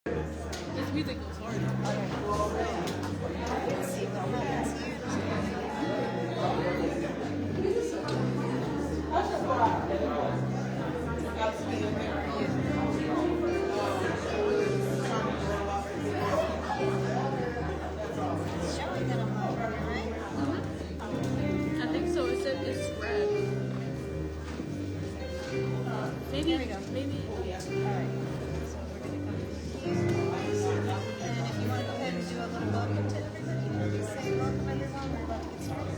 This music goes hard. I think so. It's red. Maybe. There we go. Maybe. Alright. So we're gonna come and if you want to go ahead and do a little welcome to everybody, just say welcome everyone, we're about to get started.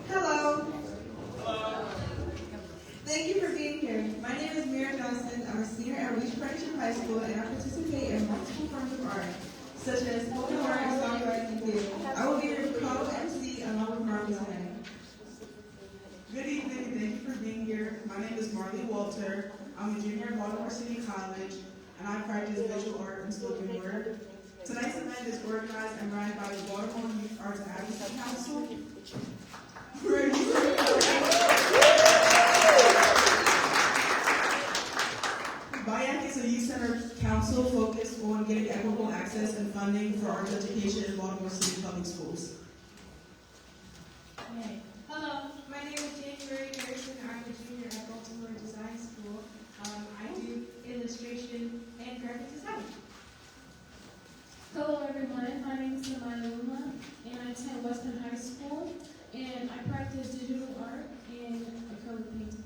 Hello. Thank you for being here. My name is Mira Johnson. I'm a senior at Reach Friendship High School, and I participate in multiple forms of art, such as spoken word, songwriting, and theater. I will be your co-MC along with Marley today. Good evening, thank you for being here. My name is Marley Walter. I'm a junior at Baltimore City College, and I practice visual art and spoken word. Tonight's event is organized and run by the Baltimore Youth Arts Advocacy Council. BIAC is a youth center council focused on getting equitable access and funding for arts education in Baltimore City Public Schools. Okay. Hello, my name is January Harrison. I'm a junior at Baltimore Design School. I do illustration and graphic design. Hello everyone, my name is Samaya Luma and I attend Western High School and I practice digital art and acrylic painting.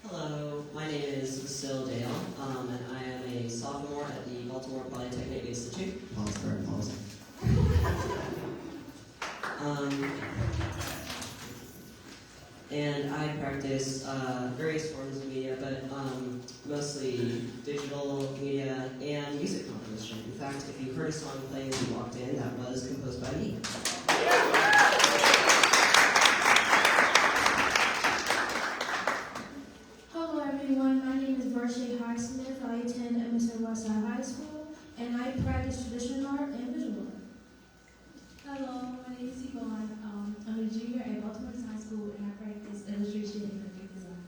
Hello, my name is Lucille Dale, and I am a sophomore at the Baltimore Polytechnic Institute. Pause. And I practice various forms of media, but mostly digital media and music composition. In fact, if you heard a song playing as you walked in, that was composed by me. Hello everyone, my name is Varshay Highsmith. I attend Emerson Westside High School and I practice traditional art and visual art. Hello, my name is Yvonne. I'm a junior at Baltimore High School and I practice illustration and graphic design.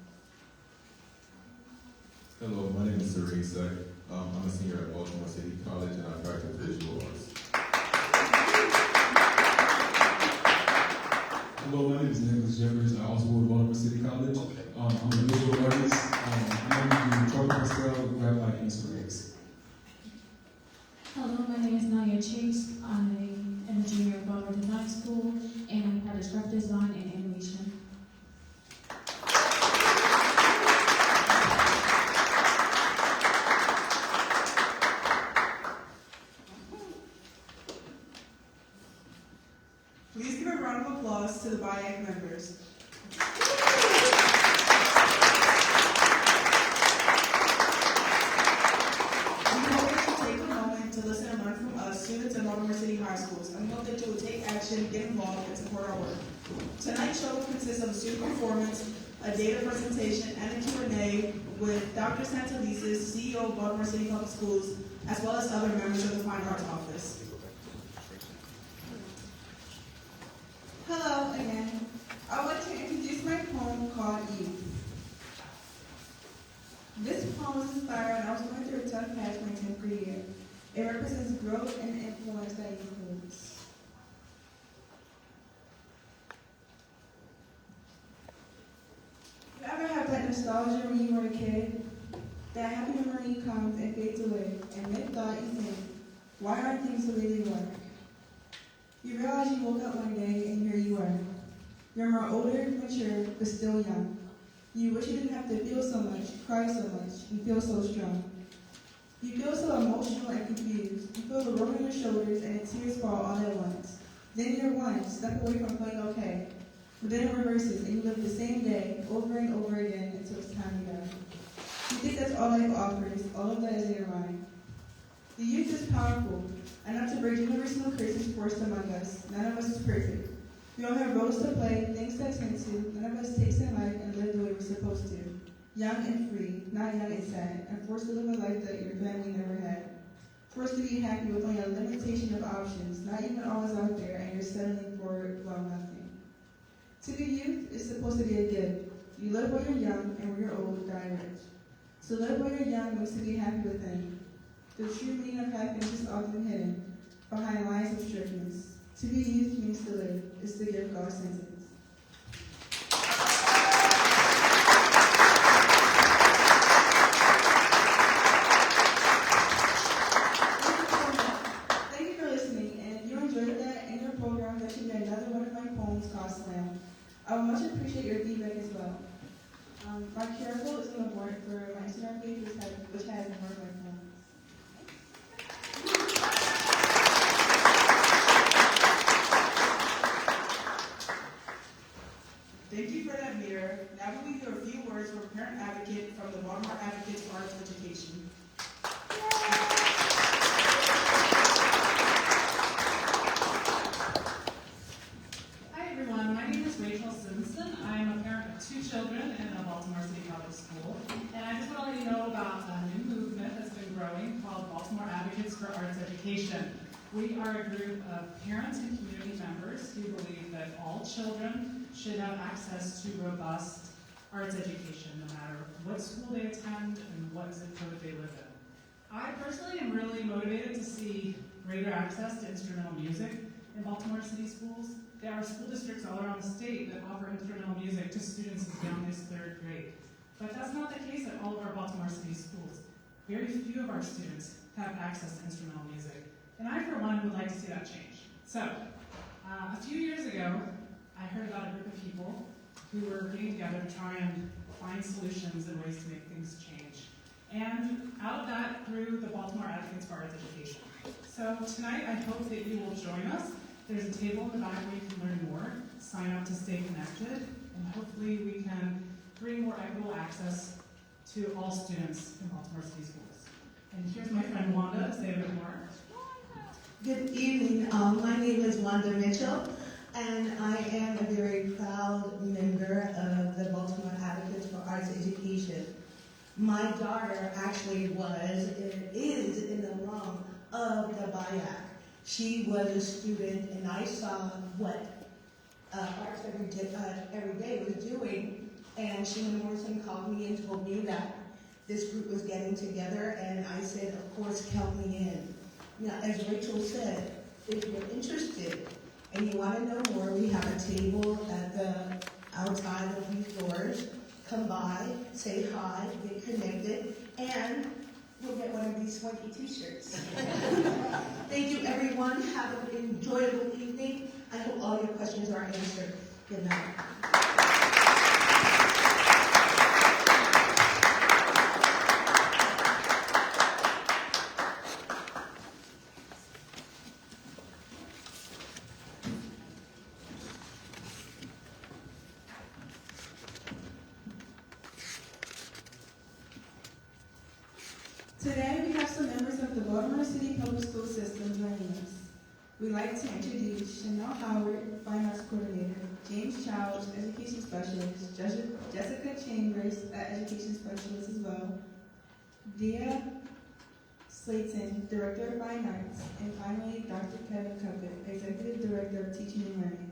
Hello, my name is Serene Sack. I'm a senior at Baltimore City College and I practice visual arts. Hello, my name is Nicholas Jeffers. I also go to Baltimore City College. I'm a visual artist. I'm do chalk pastel, graphite, and Easter eggs. Hello, my name is Naya Chase. I'm a junior at Baltimore Design School and I practice graphic design and animation. Please give a round of applause to the BIAC members. We hope that you take a moment to listen and learn from us, students in Baltimore City High Schools, and we hope that you will take action, get involved, and support our work. Tonight's show will consist of a student performance, a data presentation, and a Q&A with Dr. Santelises, CEO of Baltimore City Public Schools, as well as other members of the Fine Arts Office. Hello again. I want to introduce my poem called Youth. This poem was inspired when I was going through a tough patch my 10th grade year. It represents growth and influence that youth holds. You ever have that nostalgia when you were a kid? That happy memory comes and fades away, and mid-thought you think, why aren't things the way they were? You realize you woke up one day and here you are. You're more older, mature, but still young. You wish you didn't have to feel so much, cry so much, and feel so strong. You feel so emotional and confused. You feel the road on your shoulders and the tears fall all at once. Then year one, step away from feeling okay. But then it reverses and you live the same day over and over again until it's time to die. You think that's all life offers, all of that is ironic. The youth is powerful, enough to break generational curses forced among us. None of us is perfect. We all have roles to play, things to attend to. None of us takes in life and live the way we're supposed to. Young and free, not young and sad, and forced to live a life that your family never had. Forced to be happy with only a limitation of options, not even all is out there, and you're settling for, well, nothing. To be youth is supposed to be a gift. You live while you're young, and when you're old, die rich. To live while you're young means to be happy within. The true meaning of happiness is often hidden behind lines of strictness. To be youth means to live, is to give God's sentence. Thank you for listening, and if you enjoyed that in your program, that should be another one of my poems called Slam. I would much appreciate your feedback as well. My QR code is on the board for my Instagram page, which has more of my poems. Thank you for that, Mayor. Now we will hear a few words from a parent advocate from the Baltimore Advocates for Arts Education. Hi everyone, my name is Rachel Simpson. I am a parent of 2 children in a Baltimore City Public School. And I just want to let you know about a new movement that's been growing called Baltimore Advocates for Arts Education. We are a group of parents and community members who believe that all children should have access to robust arts education, no matter what school they attend and what zip code they live in. I personally am really motivated to see greater access to instrumental music in Baltimore City schools. There are school districts all around the state that offer instrumental music to students as young as 3rd grade. But that's not the case at all of our Baltimore City schools. Very few of our students have access to instrumental music. And I, for one, would like to see that change. So, a few years ago, I heard about a group of people who were getting together to try and find solutions and ways to make things change. And out of that grew the Baltimore Advocates for Arts Education. So tonight, I hope that you will join us. There's a table in the back where you can learn more, sign up to stay connected, and hopefully we can bring more equitable access to all students in Baltimore City schools. And here's my friend Wanda to say a bit more. Good evening. My name is Wanda Mitchell, and I am a very proud member of the Baltimore Advocates for Arts Education. My daughter actually is in the alum of the BIAC. She was a student, and I saw what Arts Every Day was doing, and Sheena Morrison called me and told me that this group was getting together, and I said, of course, count me in. Now, as Rachel said, if you're interested and you want to know more, we have a table at the outside of these doors. Come by, say hi, get connected, and we'll get one of these swanky t-shirts. Thank you, everyone. Have an enjoyable evening. I hope all your questions are answered. Good night. Today, we have some members of the Baltimore City Public School System joining us. We'd like to introduce Chanel Howard, Fine Arts Coordinator, James Childs, Education Specialist, Jessica Chambers, Education Specialist as well, Dia Slayton, Director of Fine Arts, and finally, Dr. Kevin Cuppet, Executive Director of Teaching and Learning.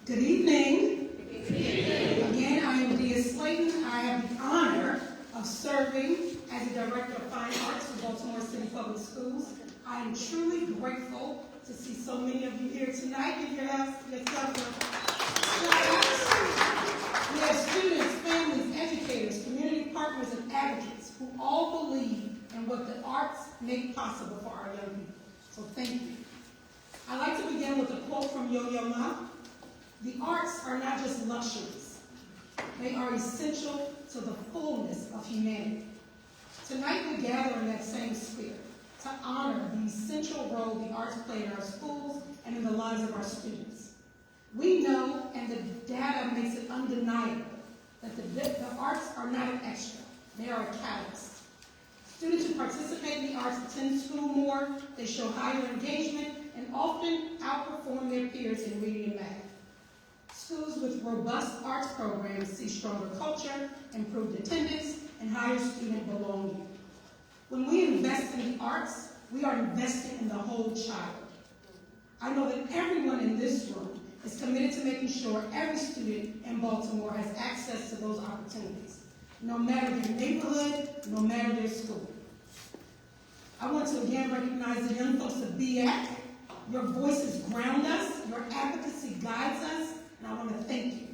Good evening. Again, I am Dia Slayton. I have the honor of serving as the Director of Fine Arts for Baltimore City Public Schools. I am truly grateful to see so many of you here tonight. Give yourself a shout out. We have students, families, educators, community partners, and advocates who all believe and what the arts make possible for our young people. So thank you. I'd like to begin with a quote from Yo-Yo Ma. The arts are not just luxuries. They are essential to the fullness of humanity. Tonight we gather in that same spirit to honor the essential role the arts play in our schools and in the lives of our students. We know, and the data makes it undeniable, that the arts are not an extra. They are a catalyst. Students who participate in the arts attend school more, they show higher engagement, and often outperform their peers in reading and math. Schools with robust arts programs see stronger culture, improved attendance, and higher student belonging. When we invest in the arts, we are investing in the whole child. I know that everyone in this room is committed to making sure every student in Baltimore has access to those opportunities, no matter their neighborhood, no matter their school. I want to again recognize the young folks of BAC. Your voices ground us, your advocacy guides us, and I want to thank you.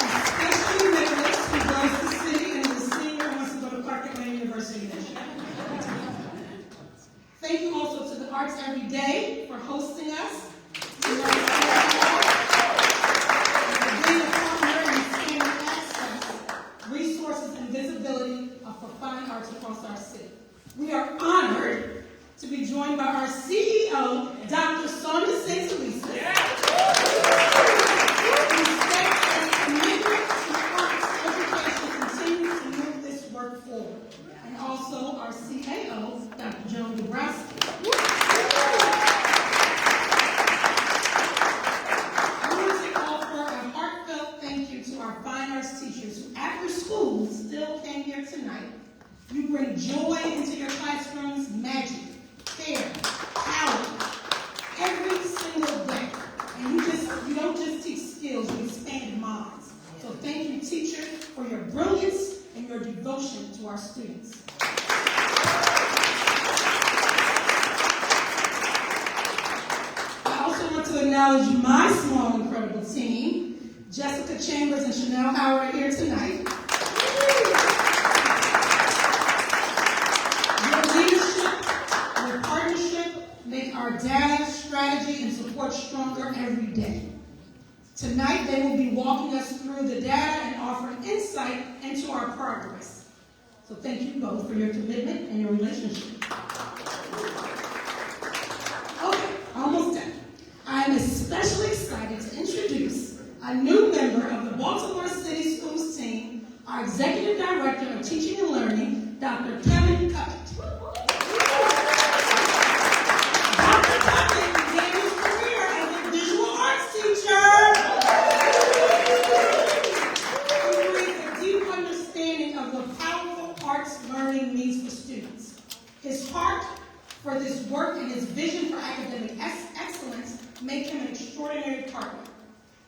Especially Nicholas, who loves the city and is a senior and wants to go to Clark Atlanta University this year. Thank you also to the Arts Every Day for hosting us. For being a partner in expanding access, resources, and visibility for fine arts across our city. We are honored to be joined by our CEO, Dr. Sonia St. Teresa. Whose steadfast commitment to arts education continues to move this work forward. And also our CAO, Dr. Joan Dabrowski. I want to offer a heartfelt thank you to our fine arts teachers who, after school, still came here tonight. You bring joy into your classrooms, magic, care, talent, every single day. And you don't just teach skills, you expand minds. So thank you, teachers, for your brilliance and your devotion to our students. I also want to acknowledge my small, incredible team. Jessica Chambers and Chanel Howard are here tonight. Make our data, strategy, and support stronger every day. Tonight, they will be walking us through the data and offering insight into our progress. So thank you both for your commitment and your relationship. Okay, almost done. I am especially excited to introduce a new member of the Baltimore City Schools team, our Executive Director of Teaching and Learning, Dr. Kevin Cuppett. His heart for this work and his vision for academic excellence make him an extraordinary partner.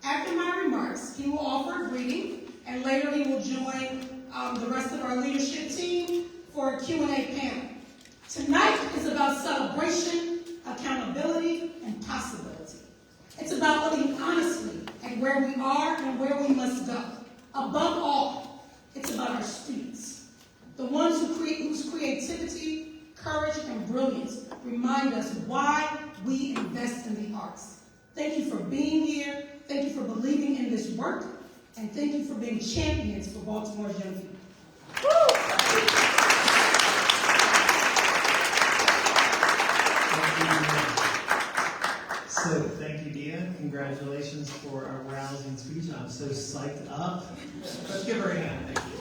After my remarks, he will offer a greeting, and later he will join the rest of our leadership team for a Q&A panel. Tonight is about celebration, accountability, and possibility. It's about looking honestly at where we are and where we must go. Above all, it's about our students, the ones whose creativity, courage, and brilliance remind us why we invest in the arts. Thank you for being here. Thank you for believing in this work. And thank you for being champions for Baltimore's young people. So, thank you, Dia. Congratulations for a rousing speech. I'm so psyched up. Let's give her a hand. Thank you.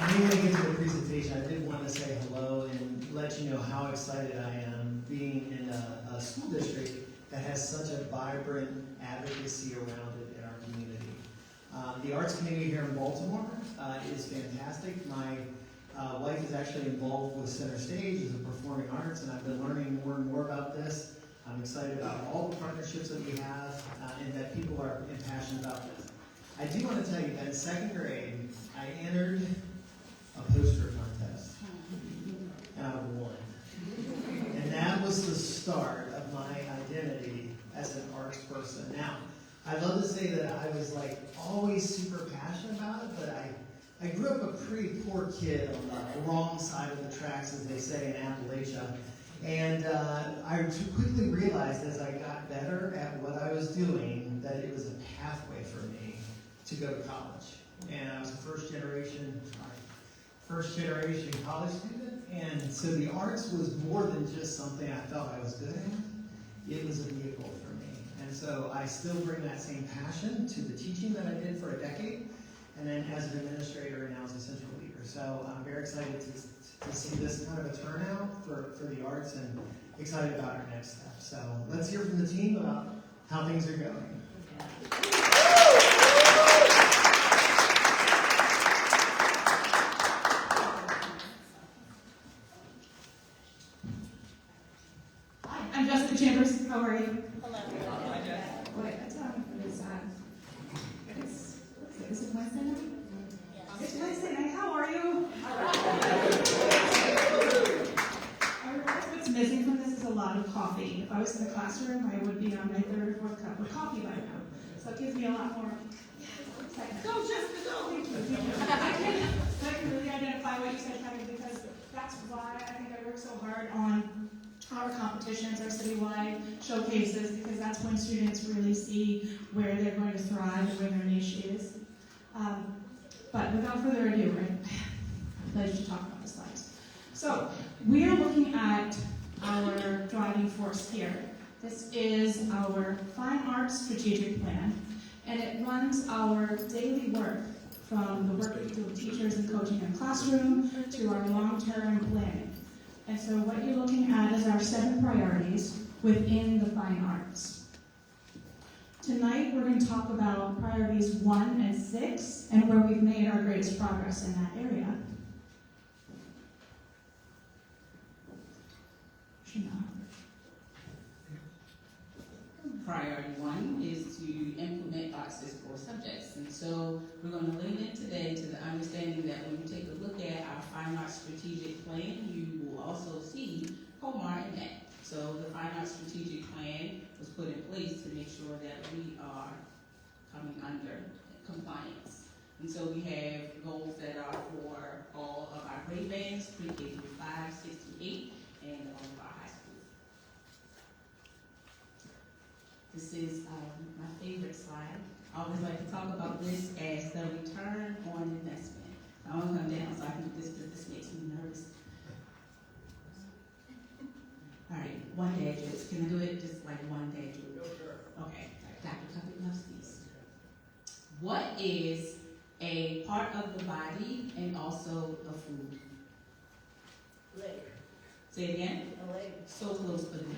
Before we get to the presentation, I did want to say hello and let you know how excited I am being in a school district that has such a vibrant advocacy around it in our community. The arts community here in Baltimore is fantastic. My wife is actually involved with Center Stage as a performing arts, and I've been learning more and more about this. I'm excited about all the partnerships that we have and that people are passionate about this. I do want to tell you that in second grade, I entered a poster contest, and I won. And that was the start of my identity as an arts person. Now, I I'd love to say that I was like always super passionate about it, but I grew up a pretty poor kid on the wrong side of the tracks, as they say in Appalachia. And I quickly realized as I got better at what I was doing that it was a pathway for me to go to college. And I was a first generation college student. And so the arts was more than just something I felt I was good at. It was a vehicle for me. And so I still bring that same passion to the teaching that I did for a decade. And then as an administrator and now as a central leader. So I'm very excited to see this kind of a turnout for the arts and excited about our next step. So let's hear from the team about how things are going. Hi, I'm Jessica Chambers. How are you? Hello. Wait, that's how is it Wednesday night? It's Wednesday night. How are you? I realize what's missing from this is a lot of coffee. If I was in the classroom, I would be on my third or fourth cup of coffee by now. So it gives me a lot more. Go, Jessica, go. Thank you. I can really identify what you said, Kevin, because that's why I think I work so hard on our competitions, our citywide showcases, because that's when students really see where they're going to thrive and where their niche is. But without further ado, I'm pleasure to talk about the slides. So we are looking at our driving force here. This is our Fine Arts Strategic Plan, and it runs our daily work from the work we do with teachers and coaching in the classroom to our long-term planning. And so what you're looking at is our 7 priorities within the fine arts. Tonight, we're going to talk about priorities 1 and 6 and where we've made our greatest progress in that area. Priority 1 is to implement arts as core subjects. And so we're going to lean in today to the understanding that when you take a look at our Fine Arts Strategic Plan, you will also see COMAR in that. So the Fine Arts Strategic Plan was put in place to make sure that we are coming under compliance. And so we have goals that are for all of our grade bands, pre-K through 5, 6 through 8, and all of our high schools. This is my favorite slide. I always like to talk about this as the return on investment. I want to come down so I can do this because this makes me nervous. All right, one dad jokes. Can I do it just like one dad joke? Okay, Dr. Kupikowski's. What is a part of the body and also a food? Leg. Say it again. A leg. So close, but not.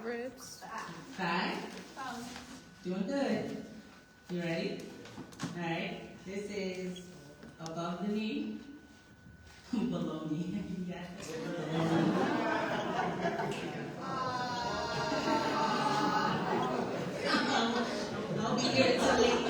Ribs. Thigh. Doing good. You ready? All right. This is above the knee. Below knee. You got it. I'll be here until late.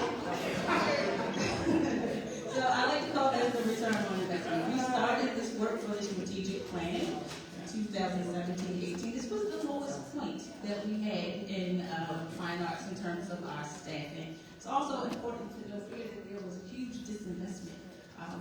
So I like to call that the return on investment. We started this work for the strategic plan in 2017-18. This was the lowest point that we had in fine arts in terms of our staffing. It's also important to note here that there was a huge disinvestment.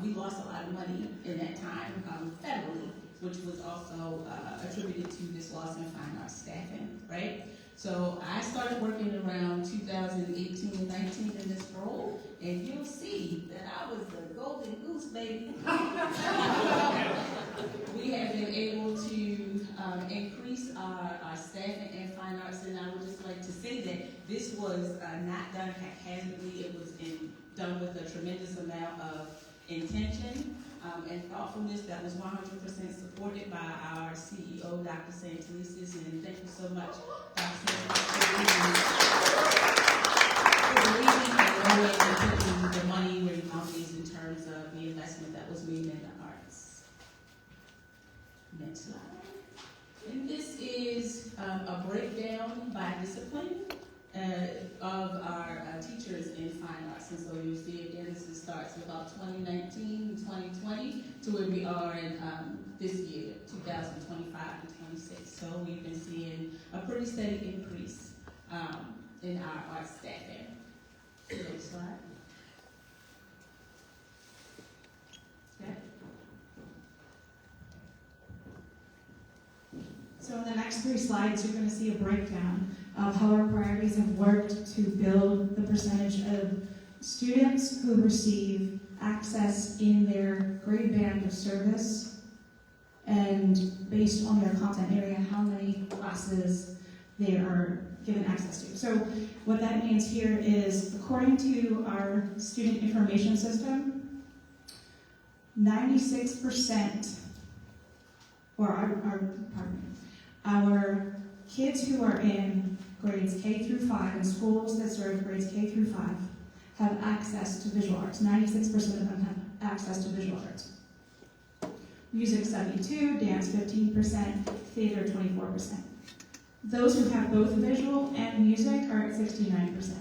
We lost a lot of money in that time federally, which was also attributed to this loss in fine arts staffing, right? So I started working around 2018 and 19 in this role, and you'll see that I was the golden goose, baby. We have been able to increase our staffing in fine arts, and I would just like to say that this was not done haphazardly. It was done with a tremendous amount of intention and thoughtfulness that was 100% supported by our CEO, Dr. Santelises, and thank you so much, Dr. for believing and putting the money where your mouth is in terms of the investment that was made in the arts. Next slide. And this is a breakdown by discipline of our teachers in fine arts. And so you'll see again, this starts about 2019 and 2020 to where we are in this year, 2025 and 26. So we've been seeing a pretty steady increase. in our art staffing. Next slide. Okay. So in the next 3 slides, you're going to see a breakdown of how our priorities have worked to build the percentage of students who receive access in their grade band of service, and based on their content area, how many classes they are given access to. So what that means here is, according to our student information system, 96%, our kids who are in grades K through 5 in schools that serve grades K through 5 have access to visual arts. 96% of them have access to visual arts. Music 72%, dance 15%, theater 24%. Those who have both visual and music are at 69%.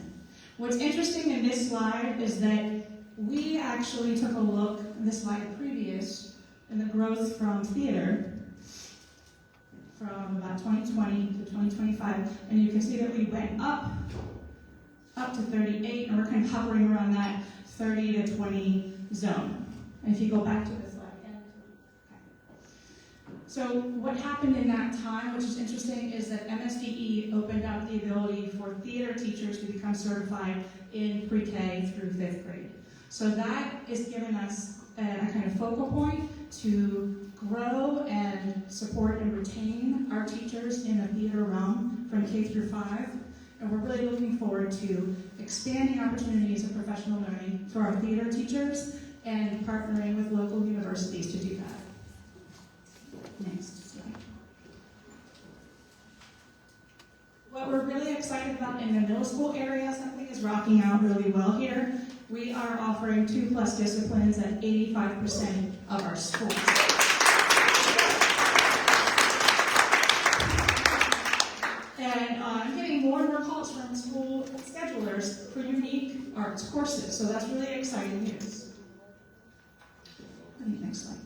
What's interesting in this slide is that we actually took a look, in the slide previous, in the growth from theater, from about 2020 to 2025, and you can see that we went up to 38, and we're kind of hovering around that 30 to 20 zone. And if you go back to the slide again. So what happened in that time, which is interesting, is that MSDE opened up the ability for theater teachers to become certified in pre-K through 5th grade. So that has given us a kind of focal point to grow and support and retain our teachers in the theater realm from K through 5. And we're really looking forward to expanding opportunities of professional learning for our theater teachers and partnering with local universities to do that. Next slide. What we're really excited about in the middle school area, something is rocking out really well here. We are offering 2+ disciplines at 85% of our schools. And I'm getting more and more calls from school schedulers for unique arts courses, so that's really exciting news. Next slide.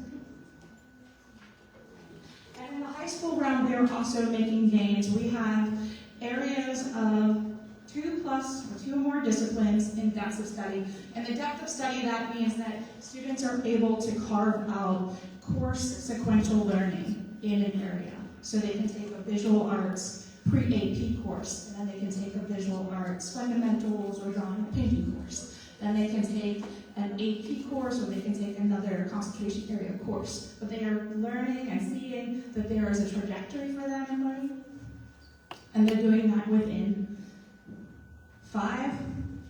And in the high school realm, we are also making gains. We have areas of 2+ or 2 or more disciplines in depth of study. And the depth of study, that means that students are able to carve out course sequential learning in an area. So they can take a visual arts pre-AP course, and then they can take a visual arts fundamentals or drawing and painting course. Then they can take an AP course, or they can take another concentration area course. But they are learning and seeing that there is a trajectory for them in learning, and they're doing that within 5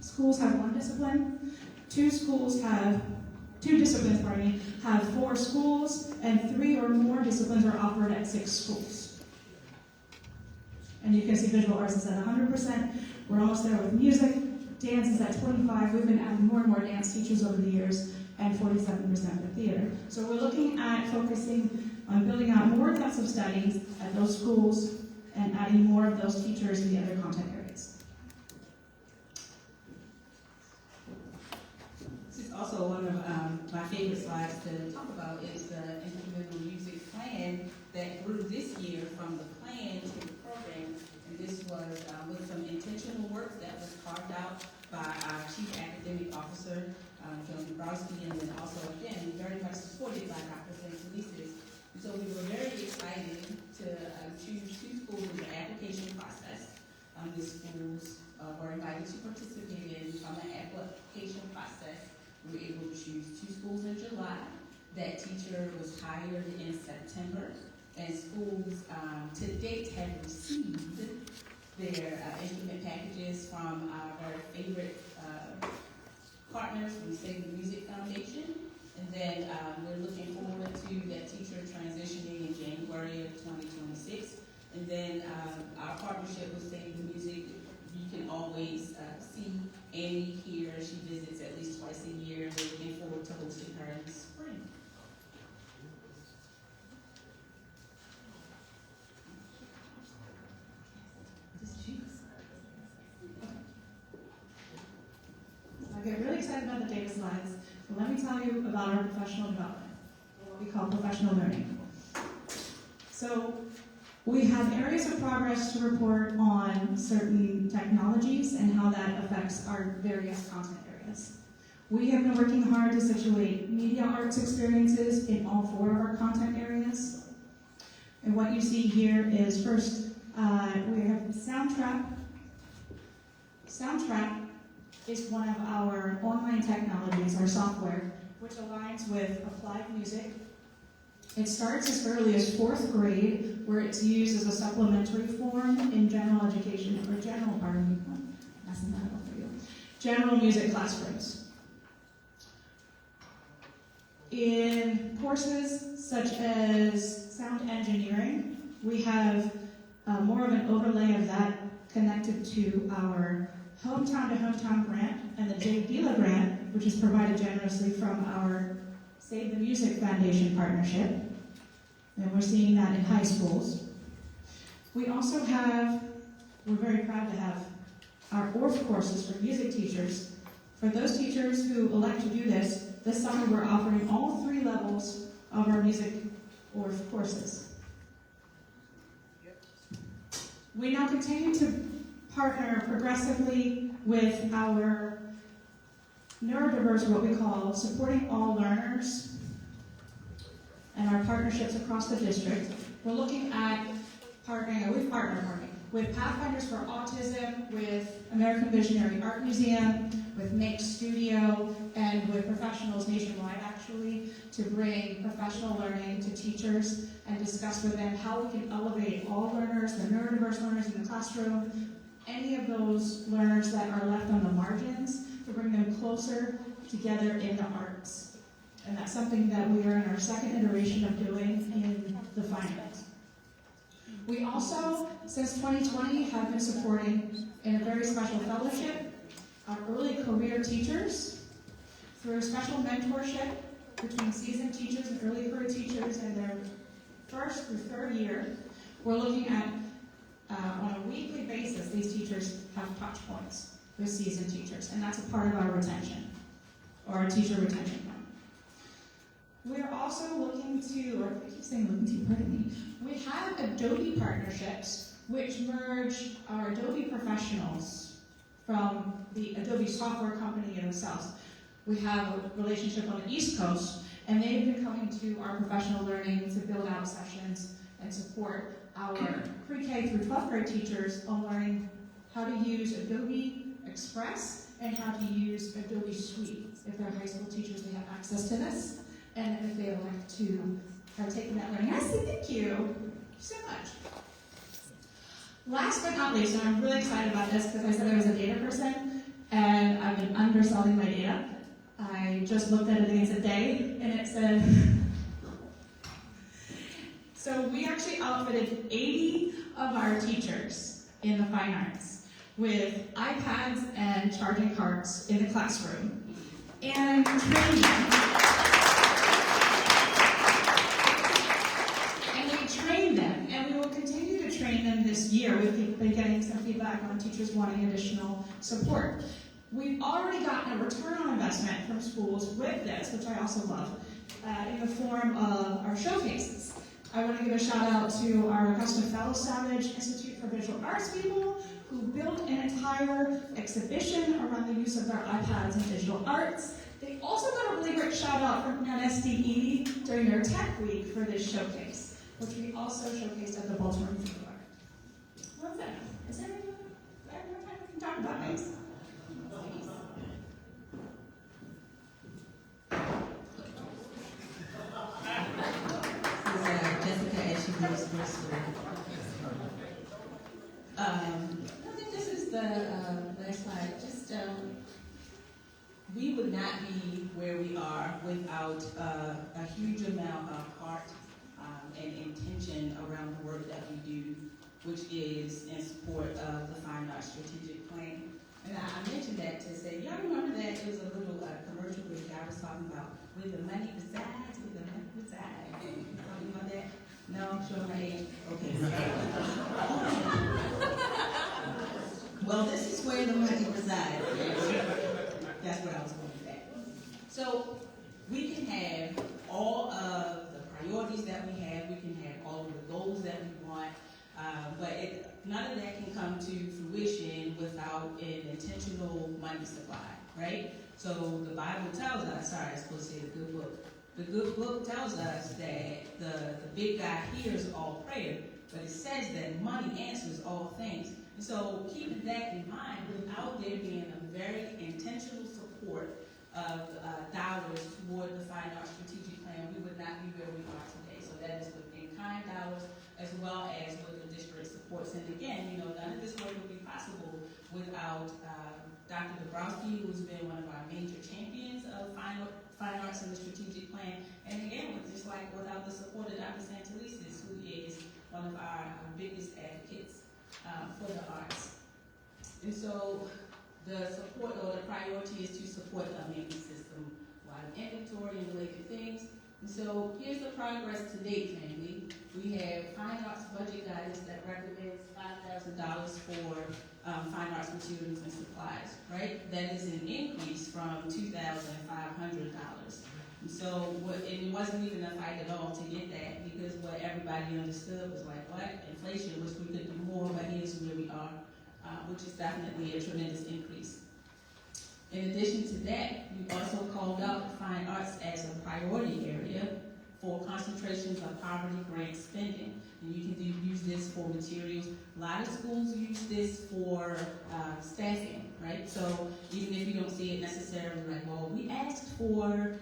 schools have 1 discipline, 2 schools have 2 disciplines, have 4 schools, and 3 or more disciplines are offered at 6 schools. And you can see visual arts is at 100%. We're almost there with music. Dance is at 25%. We've been adding more and more dance teachers over the years, and 47% with theater. So we're looking at focusing on building out more depths of studies at those schools and adding more of those teachers in the other content areas. This is also one of my favorite slides to talk about is the instrumental music plan that grew this year from the plan to the program. And this was with some intentional work that was carved out by our Chief Academic Officer, Joan Dabrowski, and then also, again, very much supported by Dr. St. Felicis. So we were very excited to choose 2 schools in the application process. The schools were invited to participate in from the application process. We were able to choose 2 schools in July. That teacher was hired in September. And schools to date have received their instrument packages from our very favorite partners from Save the Music Foundation. And then we're looking forward to that teacher transitioning in January of 2026. And then our partnership with Save the Music, you can always see Annie here. She visits at least twice a year. We're looking forward to hosting her in the spring. I get really excited about the data slides, but let me tell you about our professional development, or what we call professional learning. So We have areas of progress to report on certain technologies and how that affects our various content areas. We have been working hard to situate media arts experiences in all 4 of our content areas. And what you see here is first, we have Soundtrap. Soundtrap is one of our online technologies, our software, which aligns with applied music. It starts as early as 4th grade, where it's used as a supplementary form in general education, or general music classrooms. In courses such as sound engineering, we have more of an overlay of that connected to our Hometown to Hometown grant and the Jay Gila grant, which is provided generously from our Save the Music Foundation partnership. And we're seeing that in high schools. We also have, we're very proud to have our ORF courses for music teachers. For those teachers who elect to do this summer we're offering all 3 levels of our music ORF courses. We now continue to partner progressively with our neurodiverse, what we call supporting all learners, and our partnerships across the district. We're looking at partnering, we've partnered with Pathfinders for Autism, with American Visionary Art Museum, with Make Studio, and with professionals nationwide actually, to bring professional learning to teachers and discuss with them how we can elevate all learners, the neurodiverse learners in the classroom, any of those learners that are left on the margins, to bring them closer together in the arts. And that's something that we are in our 2nd iteration of doing in the Fine Arts. We also, since 2020, have been supporting, in a very special fellowship, our early career teachers through special mentorship between seasoned teachers and early career teachers in their 1st through 3rd year. We're looking at, on a weekly basis, these teachers have touch points with seasoned teachers, and that's a part of our retention, or our teacher retention plan. We're also looking to, or I keep saying looking to, pardon me, we have Adobe partnerships which merge our Adobe professionals from the Adobe software company themselves. We have a relationship on the East Coast, and they've been coming to our professional learning to build out sessions and support our pre-K through 12th grade teachers on learning how to use Adobe Express and how to use Adobe Suite. If they're high school teachers, they have access to this. And if they would like to have taken that learning, I say thank you. Thank you so much. Last but not least, and I'm really excited about this because I said I was a data person, and I've been underselling my data. I just looked at it against a day, and it said, so we actually outfitted 80 of our teachers in the fine arts with iPads and charging carts in the classroom, and trained them. And we will continue to train them this year. We've been getting some feedback on teachers wanting additional support. We've already gotten a return on investment from schools with this, which I also love, in the form of our showcases. I want to give a shout out to our Augusta Fellow Savage Institute for Visual Arts people who built an entire exhibition around the use of their iPads and digital arts. They also got a really great shout out from NSDE during their Tech Week for this showcase, which we also showcased at the Baltimore Music Bar. What's that? Is there anything we can talk about next? Jessica, as she goes first. I think this is the last slide. Just we would not be where we are without a huge amount of heart and intention around the work that we do, which is in support of the Fine Arts Strategic Plan. And I mentioned that to say, y'all remember that it was a little commercial where the guy was talking about where the money resides, where the money resides. Talking about that? No, show my age. Okay. Well, this is where the money resides. That's where I was going with that. So we can have all of the priorities that we have. We can have all of the goals that we want. None of that can come to fruition without an intentional money supply, right? So the Bible tells us, sorry, I was supposed to say the good book. The good book tells us that the big God hears all prayer, but it says that money answers all things. And so keeping that in mind, without there being a very intentional support of dollars toward the Fine Arts Strategic Plan, we would not be where we are today. So that is with in-kind dollars as well as with the district supports. And again, none of this work would be possible without Dr. Dabrowski, who's been one of our major champions of fine arts in the strategic plan. And again, just like without the support of Dr. Santelises, who is one of our biggest advocates for the arts. And so the support or the priority is to support the maintenance system, wide inventory and related things. And so here's the progress to date, family. We have Fine Arts budget guidance that recommends $5,000 for fine arts materials and supplies, right? That is an increase from $2,500. And so it wasn't even a fight at all to get that, because what everybody understood was like, what? Inflation, which we could do more, but here's where we are, which is definitely a tremendous increase. In addition to that, we also called out fine arts as a priority area for concentrations of poverty grant spending. And you can use this for materials. A lot of schools use this for staffing, right? So even if you don't see it necessarily like, well, we asked for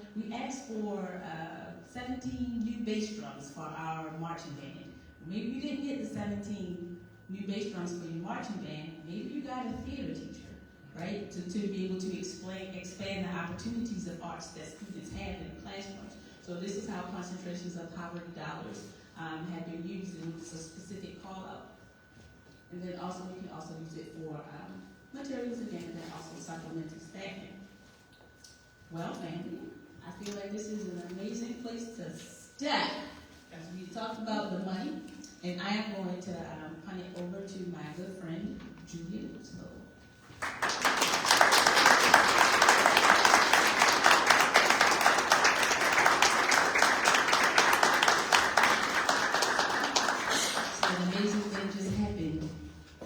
17 new bass drums for our marching band. Maybe you didn't get the 17 new bass drums for your marching band. Maybe you got a theater teacher, right? To be able to expand the opportunities of arts that students have in the classrooms. So this is how concentrations of poverty dollars have been used, and it's a specific call out. And then also we can also use it for materials again, and then also supplemental staffing. Well, family, I feel like this is an amazing place to start. As we talked about the money, and I am going to punt it over to my good friend, Julia Lutzlow. An amazing thing just happened.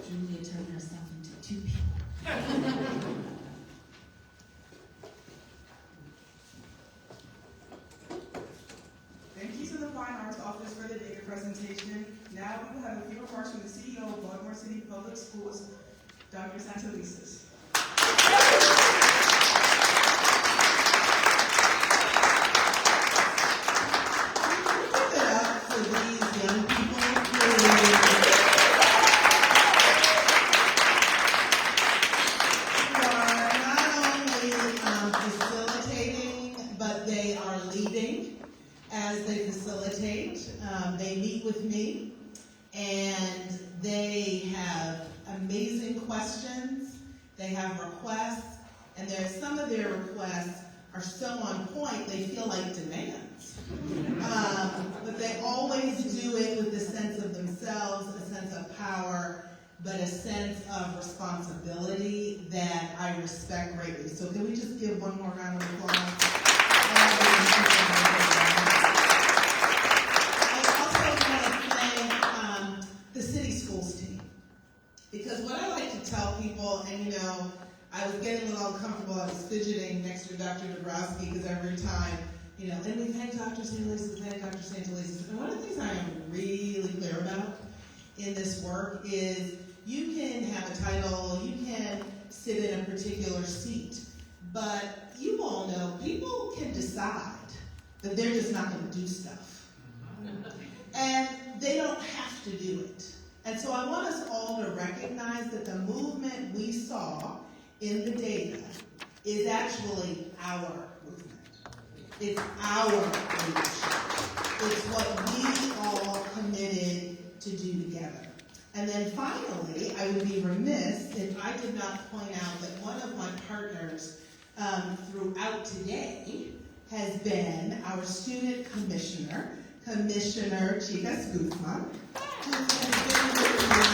Julia turned herself into two people. Thank you to the Fine Arts Office for the data presentation. Now we will have a few remarks from the CEO of Baltimore City Public Schools, Dr. Santelises. They meet with me, and they have amazing questions, they have requests, and some of their requests are so on point, they feel like demands. But they always do it with a sense of themselves, a sense of power, but a sense of responsibility that I respect greatly. So can we just give one more round of applause? The city schools team. Because what I like to tell people, and I was getting a little uncomfortable, I was fidgeting next to Dr. Dabrowski, because every time, and we thank Dr. Santelises, thank Dr. Santelises. And one of the things I am really clear about in this work is you can have a title, you can sit in a particular seat, but you all know people can decide that they're just not going to do stuff. And they don't have to do it. And so I want us all to recognize that the movement we saw in the data is actually our movement. It's our leadership. It's what we all committed to do together. And then finally, I would be remiss if I did not point out that one of my partners throughout today has been our student commissioner, Commissioner Chicas Guzman, who has been with me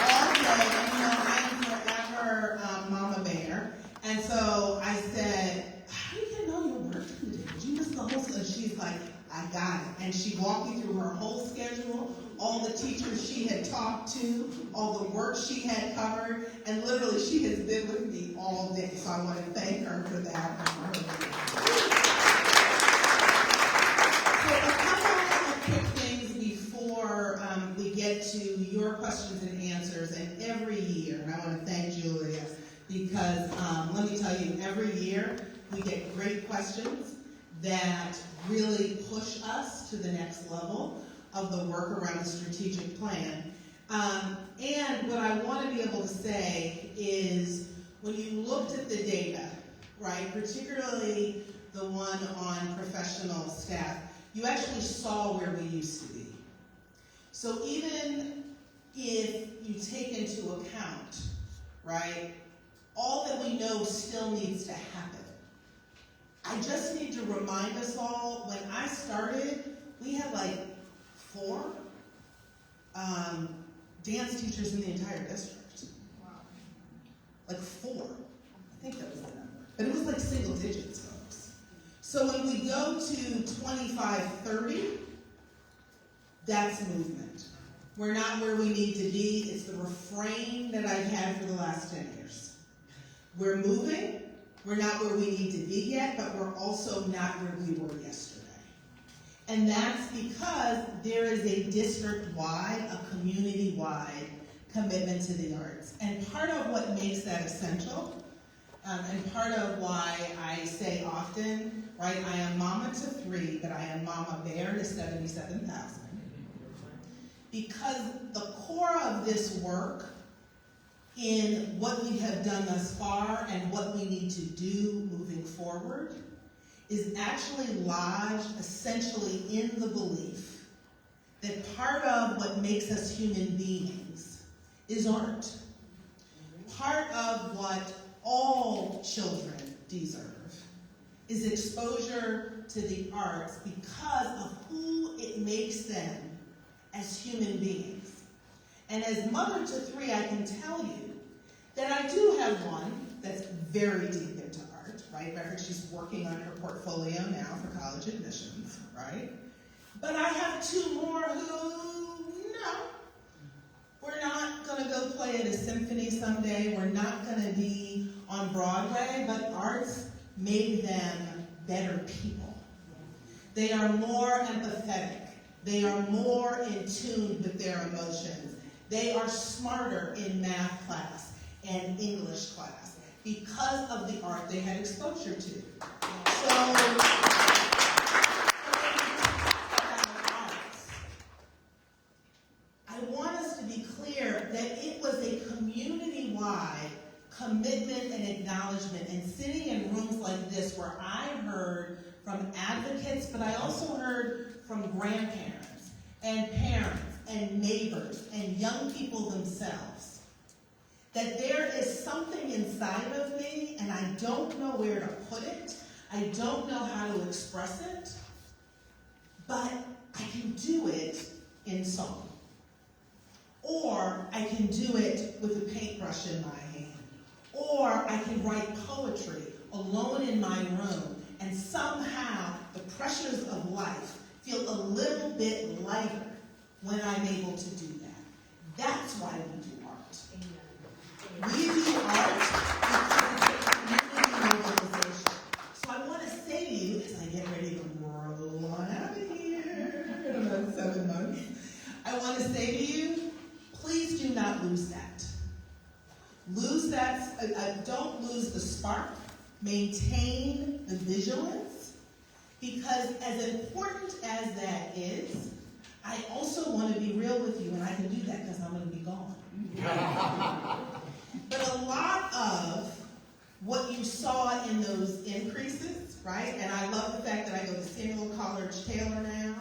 all day. I am forever Mama Bear. And so I said, how do you know your work today? Did you miss the whole schedule? And she's like, I got it. And she walked me through her whole schedule, all the teachers she had talked to, all the work she had covered, and literally she has been with me all day. So I want to thank her for that. So a couple of quick things before we get to your questions and answers. And every year, and I want to thank Julia, because let me tell you, every year we get great questions that really push us to the next level of the work around the strategic plan. And what I want to be able to say is, when you looked at the data, right, particularly the one on professional staff, you actually saw where we used to be. So even if you take into account, right, all that we know still needs to happen. I just need to remind us all, when I started, we had like 4 dance teachers in the entire district. Wow. Like 4. I think that was the number. But it was like single digits, folks. So when we go to 25, 30, that's movement. We're not where we need to be. It's the refrain that I've had for the last 10 years. We're moving. We're not where we need to be yet, but we're also not where we were yesterday. And that's because there is a district-wide, a community-wide commitment to the arts. And part of what makes that essential, and part of why I say often, right, I am mama to 3, but I am mama bear to 77,000. Because the core of this work in what we have done thus far and what we need to do moving forward is actually lodged essentially in the belief that part of what makes us human beings is art. Part of what all children deserve is exposure to the arts because of who it makes them as human beings. And as mother to 3, I can tell you that I do have one that's very deep into art, right? I heard she's working on her portfolio now for college admissions, right? But I have 2 more who, no, we're not gonna go play at a symphony someday. We're not gonna be on Broadway, but arts made them better people. They are more empathetic. They are more in tune with their emotions. They are smarter in math class and English class because of the art they had exposure to. So, I want us to be clear that it was a community-wide commitment and acknowledgement, and sitting in rooms like this where I heard from advocates, but I also heard from grandparents and parents and neighbors and young people themselves, that there is something inside of me and I don't know where to put it, I don't know how to express it, but I can do it in song. Or I can do it with a paintbrush in my hand. Or I can write poetry alone in my room, and somehow the pressures of life feel a little bit lighter when I'm able to do that. That's why we do art. We do art because it's a community mobilization. So I want to say to you, as I get ready to roll on out of here in about 7 months, I want to say to you, please do not lose that. Lose that, don't lose the spark. Maintain the vigilance, because as important as that is, I also want to be real with you, and I can do that because I'm going to be gone. But a lot of what you saw in those increases, right? And I love the fact that I go to Samuel Coleridge Taylor now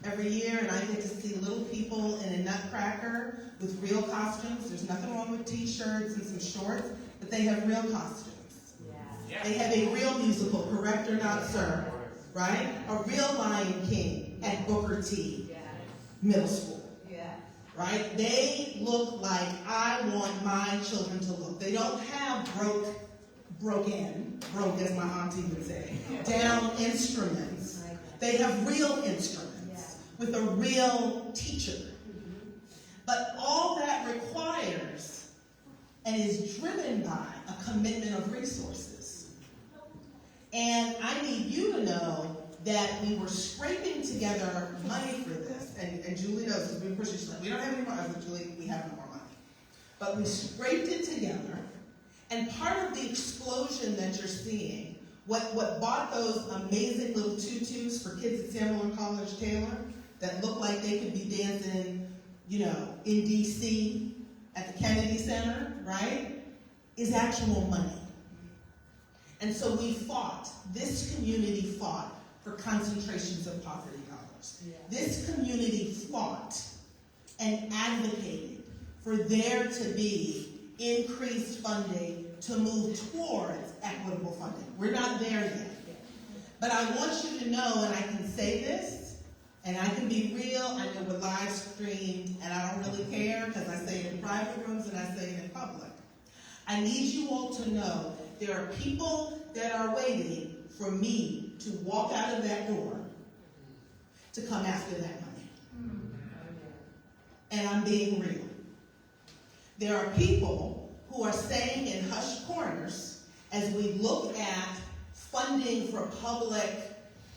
every year, and I get to see little people in a nutcracker with real costumes. There's nothing wrong with t-shirts and some shorts, but they have real costumes. Yeah. They have a real musical, correct or not, sir? Right? A real Lion King at Booker T. Middle School. Yeah. Right? They look like I want my children to look. They don't have broke as my auntie would say, down instruments. They have real instruments with a real teacher and is driven by a commitment of resources. And I need you to know that we were scraping together money for this, and Julie knows, because we pushed it, we don't have any more, Julie, we have no more money. But we scraped it together, and part of the explosion that you're seeing, what bought those amazing little tutus for kids at Samuel and College Taylor that look like they could be dancing, you know, in DC at the Kennedy Center, right, is actual money. And so we fought, this community fought for concentrations of poverty dollars. Yeah. This community fought and advocated for there to be increased funding to move towards equitable funding. We're not there yet. But I want you to know, and I can say this, and I can be real, I know we're live streamed, and I don't really care because I say it in private rooms and I say it in public. I need you all to know there are people that are waiting for me to walk out of that door to come after that money. And I'm being real. There are people who are saying in hushed corners, as we look at funding for public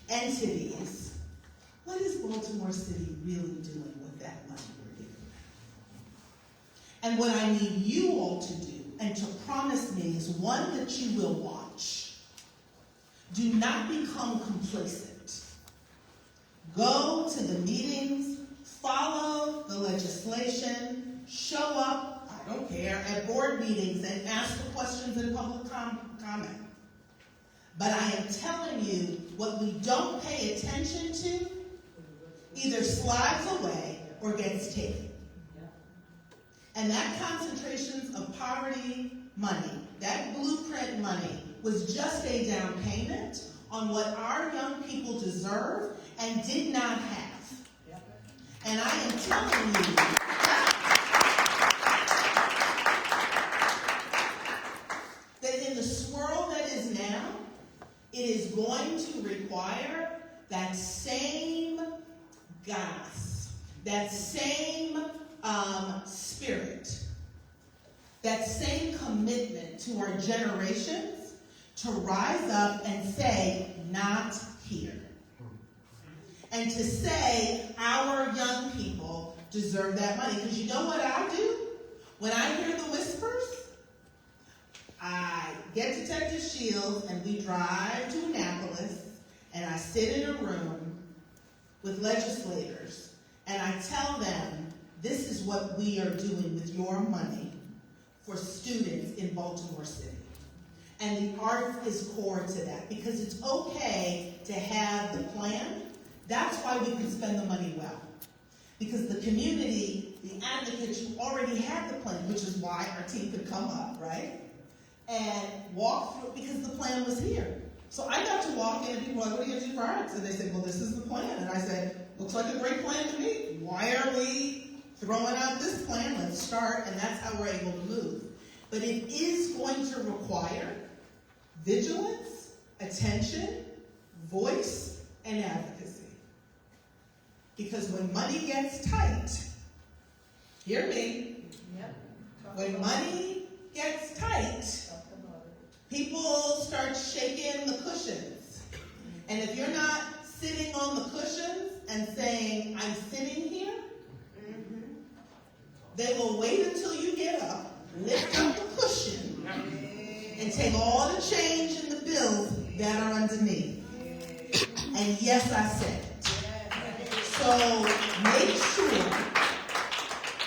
entities, what is Baltimore City really doing with that money we're giving? And what I need you all to do and to promise me is one, that you will watch. Do not become complacent. Go to the meetings, follow the legislation, show up, I don't care, at board meetings and ask the questions in public comment. But I am telling you, what we don't pay attention to either slides away or gets taken. And that concentrations of poverty money, that blueprint money, was just a down payment on what our young people deserve and did not have. And I am telling you that in the swirl that is now, it is going to require that same gas, that same spirit, that same commitment to our generations to rise up and say, not here. And to say our young people deserve that money. Because you know what I do? When I hear the whispers, I get Detective Shields and we drive to Annapolis and I sit in a room with legislators and I tell them, this is what we are doing with your money for students in Baltimore City. And the art is core to that because it's okay to have the plan. That's why we can spend the money well. Because the community, the advocates who already had the plan, which is why our team could come up, right? And walk through, because the plan was here. So I got to walk in and people were like, what are you going to do for arts? And they said, well, this is the plan. And I said, looks like a great plan to me. Why are we throwing out this plan? Let's start. And that's how we're able to move. But it is going to require vigilance, attention, voice, and advocacy. Because when money gets tight, hear me, when money gets tight, people start shaking the cushions. And if you're not sitting on the cushions and saying, I'm sitting here, they will wait until you get up, lift up the cushion, and take all the change in the bills that are underneath. And yes, I said it. So make sure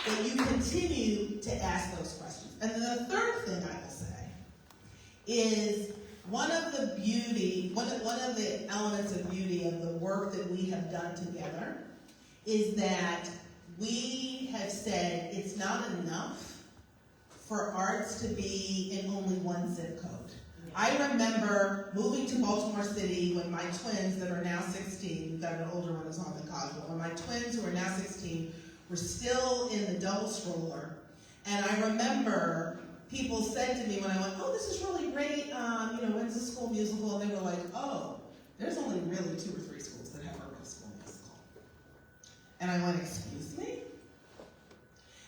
that you continue to ask those questions. And then the third thing I will say is one of the elements of beauty of the work that we have done together is that we have said it's not enough for arts to be in only one zip code. I remember moving to Baltimore City when my twins that are now 16, we've got an older one who's on the college, but when my twins who are now 16 were still in the double stroller. And I remember people said to me when I went, oh, this is really great, when's the school musical? And they were like, oh, there's only really 2 or 3 schools that have a real school musical. And I went, excuse me?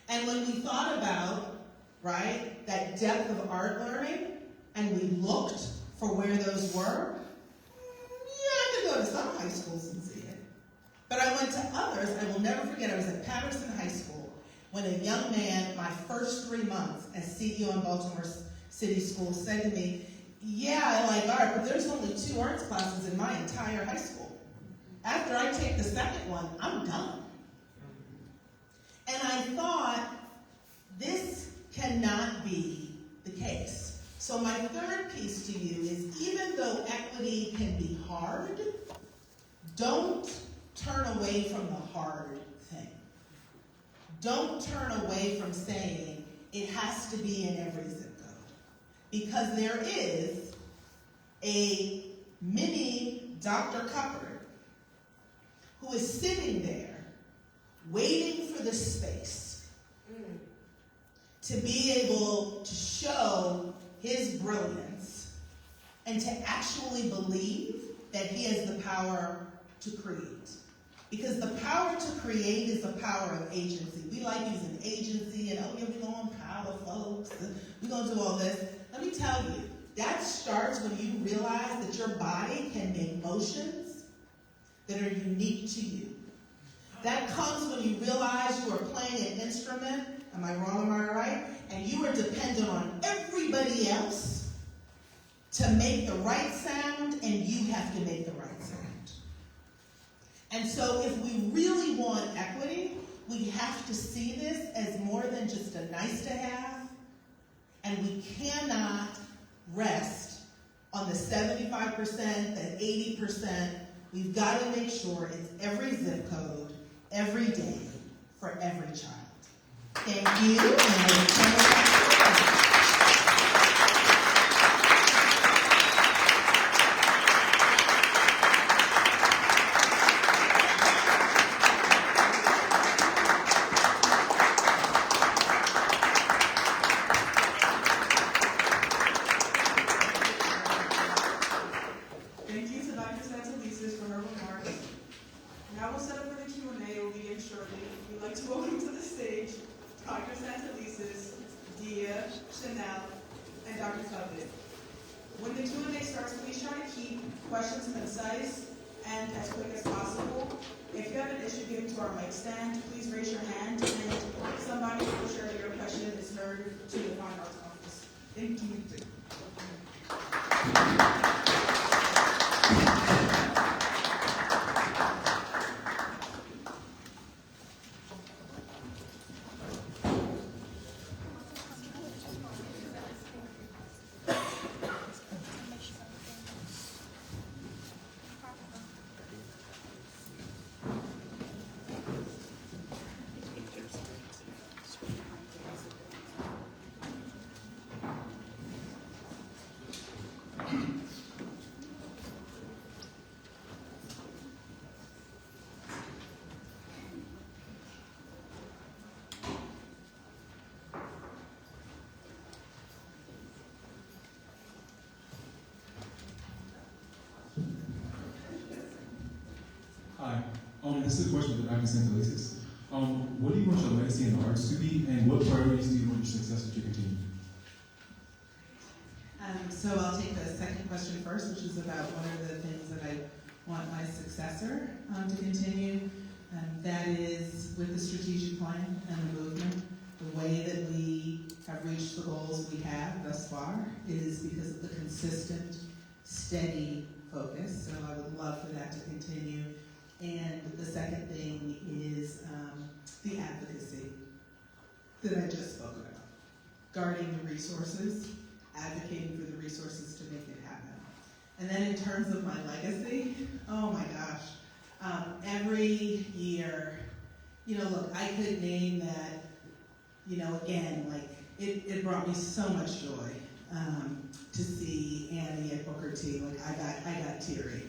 And when we thought about right? That depth of art learning, and we looked for where those were. Yeah, I could go to some high schools and see it. But I went to others. I will never forget, I was at Patterson High School when a young man, my first 3 months as CEO in Baltimore City Schools, said to me, yeah, I like art, but there's only 2 arts classes in my entire high school. After I take the second one, I'm done. And I thought, this cannot be the case. So my third piece to you is, even though equity can be hard, don't turn away from the hard thing. Don't turn away from saying it has to be in every zip code. Because there is a mini Dr. Cuppard who is sitting there waiting for the space to be able to show his brilliance and to actually believe that he has the power to create. Because the power to create is the power of agency. We like using agency and, oh yeah, we're going to empower folks, and we're going to do all this. Let me tell you, that starts when you realize that your body can make motions that are unique to you. That comes when you realize you are playing an instrument, am I wrong, am I right? And you are dependent on everybody else to make the right sound, and you have to make the right sound. And so if we really want equity, we have to see this as more than just a nice to have, and we cannot rest on the 75%, that 80%. We've got to make sure it's every zip code, every day, for every child. Thank you. And I will turn it back to you. Thank you to Dr. Santelises for her remarks. Now we'll set up for the Q&A. We'll begin shortly. We'd like to welcome to the stage Dr. Santelises, Dia, Chanel, and Dr. Tubman. When the Q&A starts, please try to keep questions concise and as quick as possible. If you have an issue getting to our mic stand, please raise your hand and somebody will ensure that your question is heard to the Fine Arts Office. Thank you. Hi. This is a question for Dr. Santelises. What do you want your legacy in the arts to be, and what priorities do you want your successor to continue? So I'll take the second question first, which is about what are the things that I want my successor to continue. That is with the strategic plan and the movement. The way that we have reached the goals we have thus far is because of the consistent, steady focus. So I would love for that to continue. And the second thing is the advocacy that I just spoke about. Guarding the resources, advocating for the resources to make it happen. And then in terms of my legacy, oh my gosh, every year, look, I could name that, again, like, it brought me so much joy to see Annie at Booker T. Like, I got teary.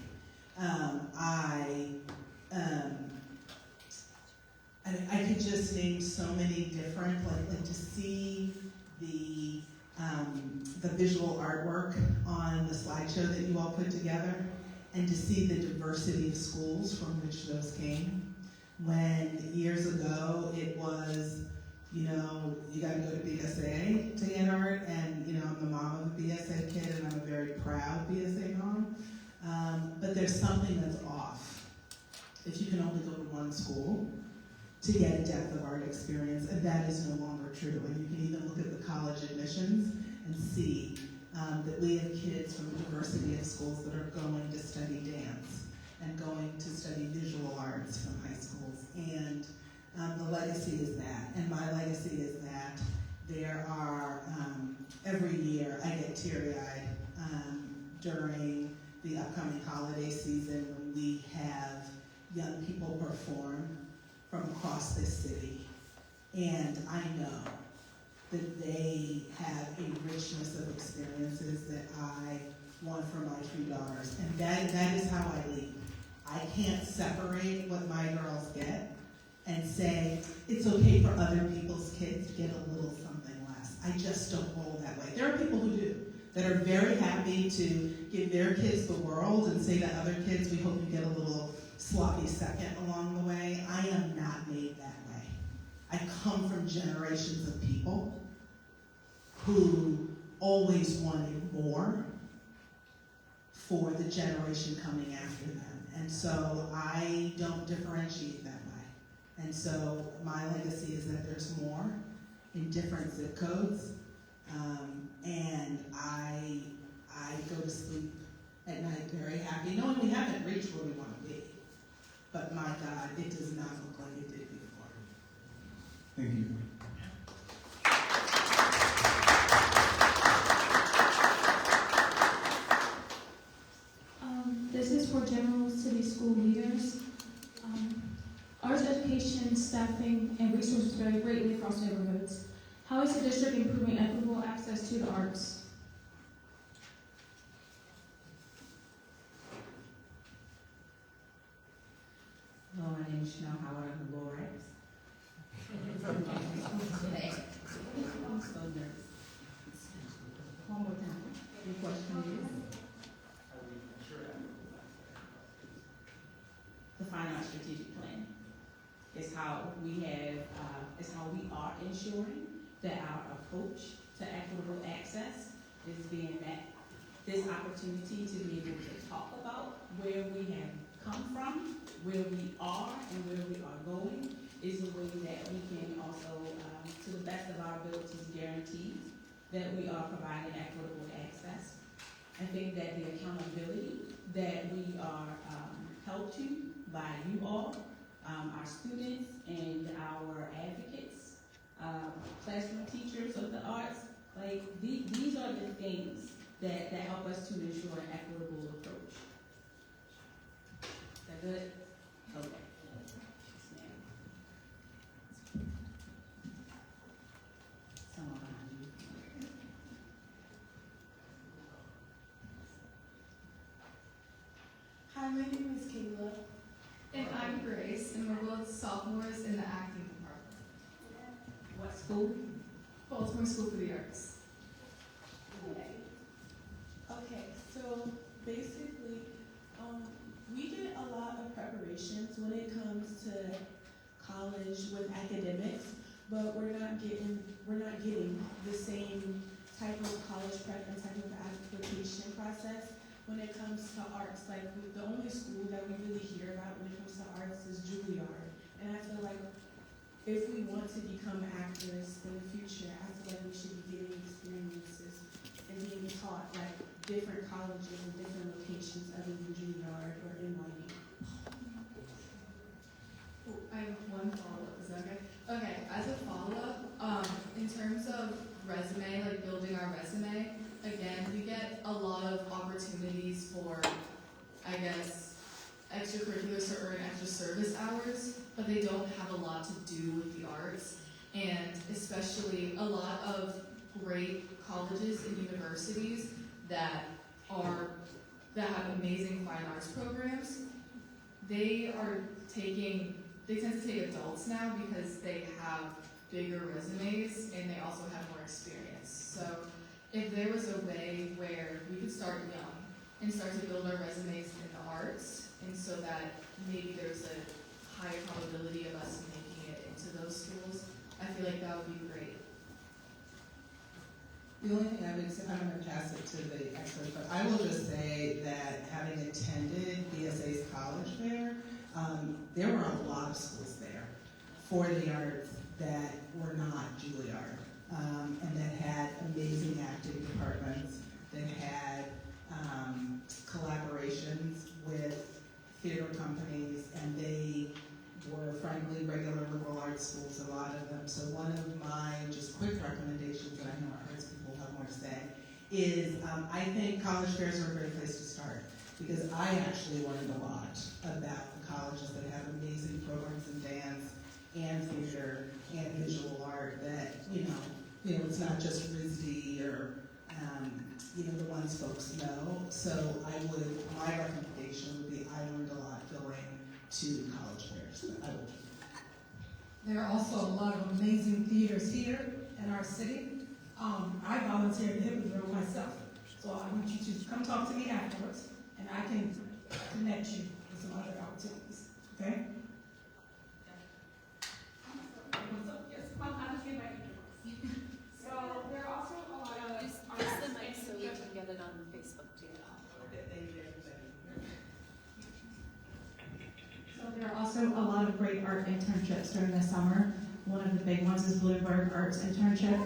I could just name so many different, like to see the visual artwork on the slideshow that you all put together, and to see the diversity of schools from which those came. When years ago it was You know, you gotta go to BSA to get art, and you know, I'm the mom of a BSA kid, and I'm a very proud BSA mom. But there's something that's off if you can only go to one school to get a depth of art experience, and that is no longer true. And you can even look at the college admissions and see that we have kids from a diversity of schools that are going to study dance and going to study visual arts from high schools. And the legacy is that, and my legacy is that there are, every year I get teary-eyed during the upcoming holiday season when we have young people perform from across this city. And I know that they have a richness of experiences that I want for my 3 daughters. And that is how I lead. I can't separate what my girls get and say, it's okay for other people's kids to get a little something less. I just don't roll that way. There are people who do, that are very happy to give their kids the world and say to other kids, we hope you get a little sloppy second along the way. I am not made that way. I come from generations of people who always wanted more for the generation coming after them. And so I don't differentiate that way. And so my legacy is that there's more in different zip codes. And I go to sleep at night very happy, knowing we haven't reached where we want to be. But my God, it does not look like it did before. Thank you. This is for General City School leaders. Arts education, staffing, and resources vary greatly across neighborhoods. How is the district improving equitable access to the arts? Hello, my name is Chanel Howard. I'm the Lorex. I'm so nervous. One more time. Your question is? The Fine Arts Strategic Plan is how we are ensuring that our approach to equitable access is being met. This opportunity to be able to talk about where we have come from, where we are, and where we are going is a way that we can also, to the best of our abilities, guarantee that we are providing equitable access. I think that the accountability that we are held to by you all, our students and our advocates, classroom teachers of the arts, like these are the things that help us to ensure an equitable approach. Is that good? Okay. Yes, ma'am. Someone behind you. Hi, my name is Kayla. And I'm Grace, and we're both sophomores in the acting department. What school? Baltimore School for the Arts. Okay, so basically, we did a lot of preparations when it comes to college with academics, but we're not getting the same type of college prep and type of application process when it comes to arts. Like the only school that we really hear about when it comes to arts is Juilliard, and I feel like if we want to become actors in the future, I feel like we should be getting experiences and being taught like different colleges and different locations other than Juilliard or NYU. I have one follow-up, is that okay? Okay, as a follow-up, in terms of resume, like building our resume, again, we get a lot of opportunities for, I guess, extracurriculars to earn extra service hours, but they don't have a lot to do with the arts, and especially a lot of great colleges and universities that have amazing fine arts programs, they tend to take adults now because they have bigger resumes and they also have more experience. So if there was a way where we could start young and start to build our resumes in the arts, and so that maybe there's a higher probability of us making it into those schools, I feel like that would be great. The only thing I would say, I'm going to pass it to the expert, but I will just say that having attended BSA's college fair, there were a lot of schools there for the arts that were not Juilliard, and that had amazing acting departments, that had collaborations with theater companies, and they were frankly regular liberal arts schools, a lot of them. So one of my just quick recommendations, and I know our arts people have more to say, is I think college fairs are a great place to start, because I actually learned a lot about the colleges that have amazing programs in dance and theater and visual art that, you know, it's not just RISD or, the ones folks know. So my recommendation would be I learned a lot going to college fairs. But I will. There are also a lot of amazing theaters here in our city. I volunteered at Hippodrome myself, so I want you to come talk to me afterwards, and I can connect you with some other opportunities. Okay? So there are also a lot of Use the mic so we can get it on Facebook too. So there are also a lot of great art internships during the summer. One of the big ones is Bloomberg Arts Internship.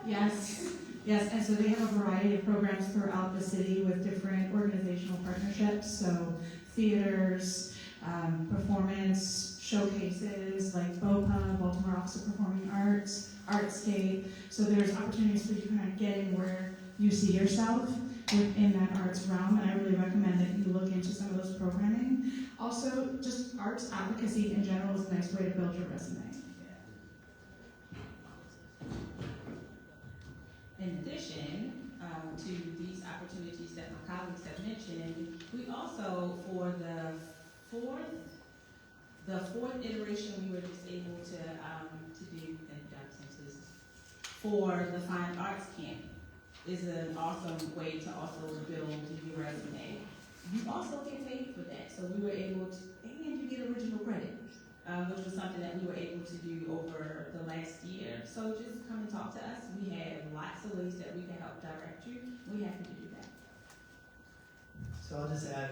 Yes, and so they have a variety of programs throughout the city with different organizational partnerships. So theaters, performance, showcases like BOPA, Baltimore Office of Performing Arts, Artscape. So there's opportunities for you to kind of get in where you see yourself within that arts realm, and I really recommend that you look into some of those programming. Also, just arts advocacy in general is a nice way to build your resume. In addition to these opportunities that my colleagues have mentioned, we also, for the fourth iteration, we were just able to do, for the Fine Arts Camp, is an awesome way to also build your resume. You also get paid for that, so we were able to, and you get original credit, which was something that we were able to do over the last year. So just come and talk to us. We have lots of ways that we can help direct you. We're happy to do that. So I'll just add,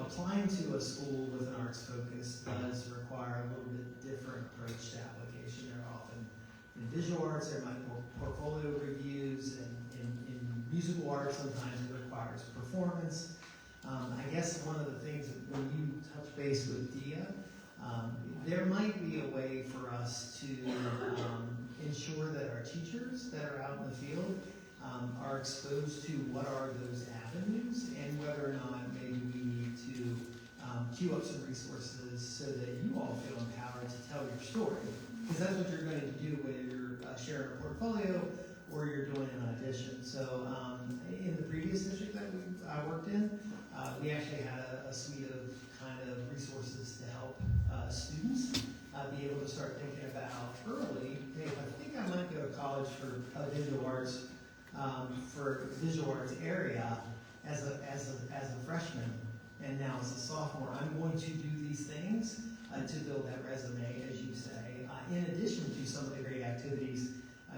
applying to a school with an arts focus does require a little bit different approach to application. There are often in visual arts, there might be more portfolio reviews, and in musical arts, sometimes it requires performance. I guess one of the things that when you touch base with Dia, there might be a way for us to ensure that our teachers that are out in the field are exposed to what are those avenues, and whether or not maybe we need to queue up some resources so that you all feel empowered to tell your story. Because that's what you're going to do when you're sharing a portfolio or you're doing an audition. So in the previous district that I worked in, we actually had a suite of kind of resources to help students be able to start thinking about early, hey, I think I might go to college for visual arts, for visual arts area as a freshman, and now as a sophomore, I'm going to do these things to build that resume, as you say, in addition to some of the great activities,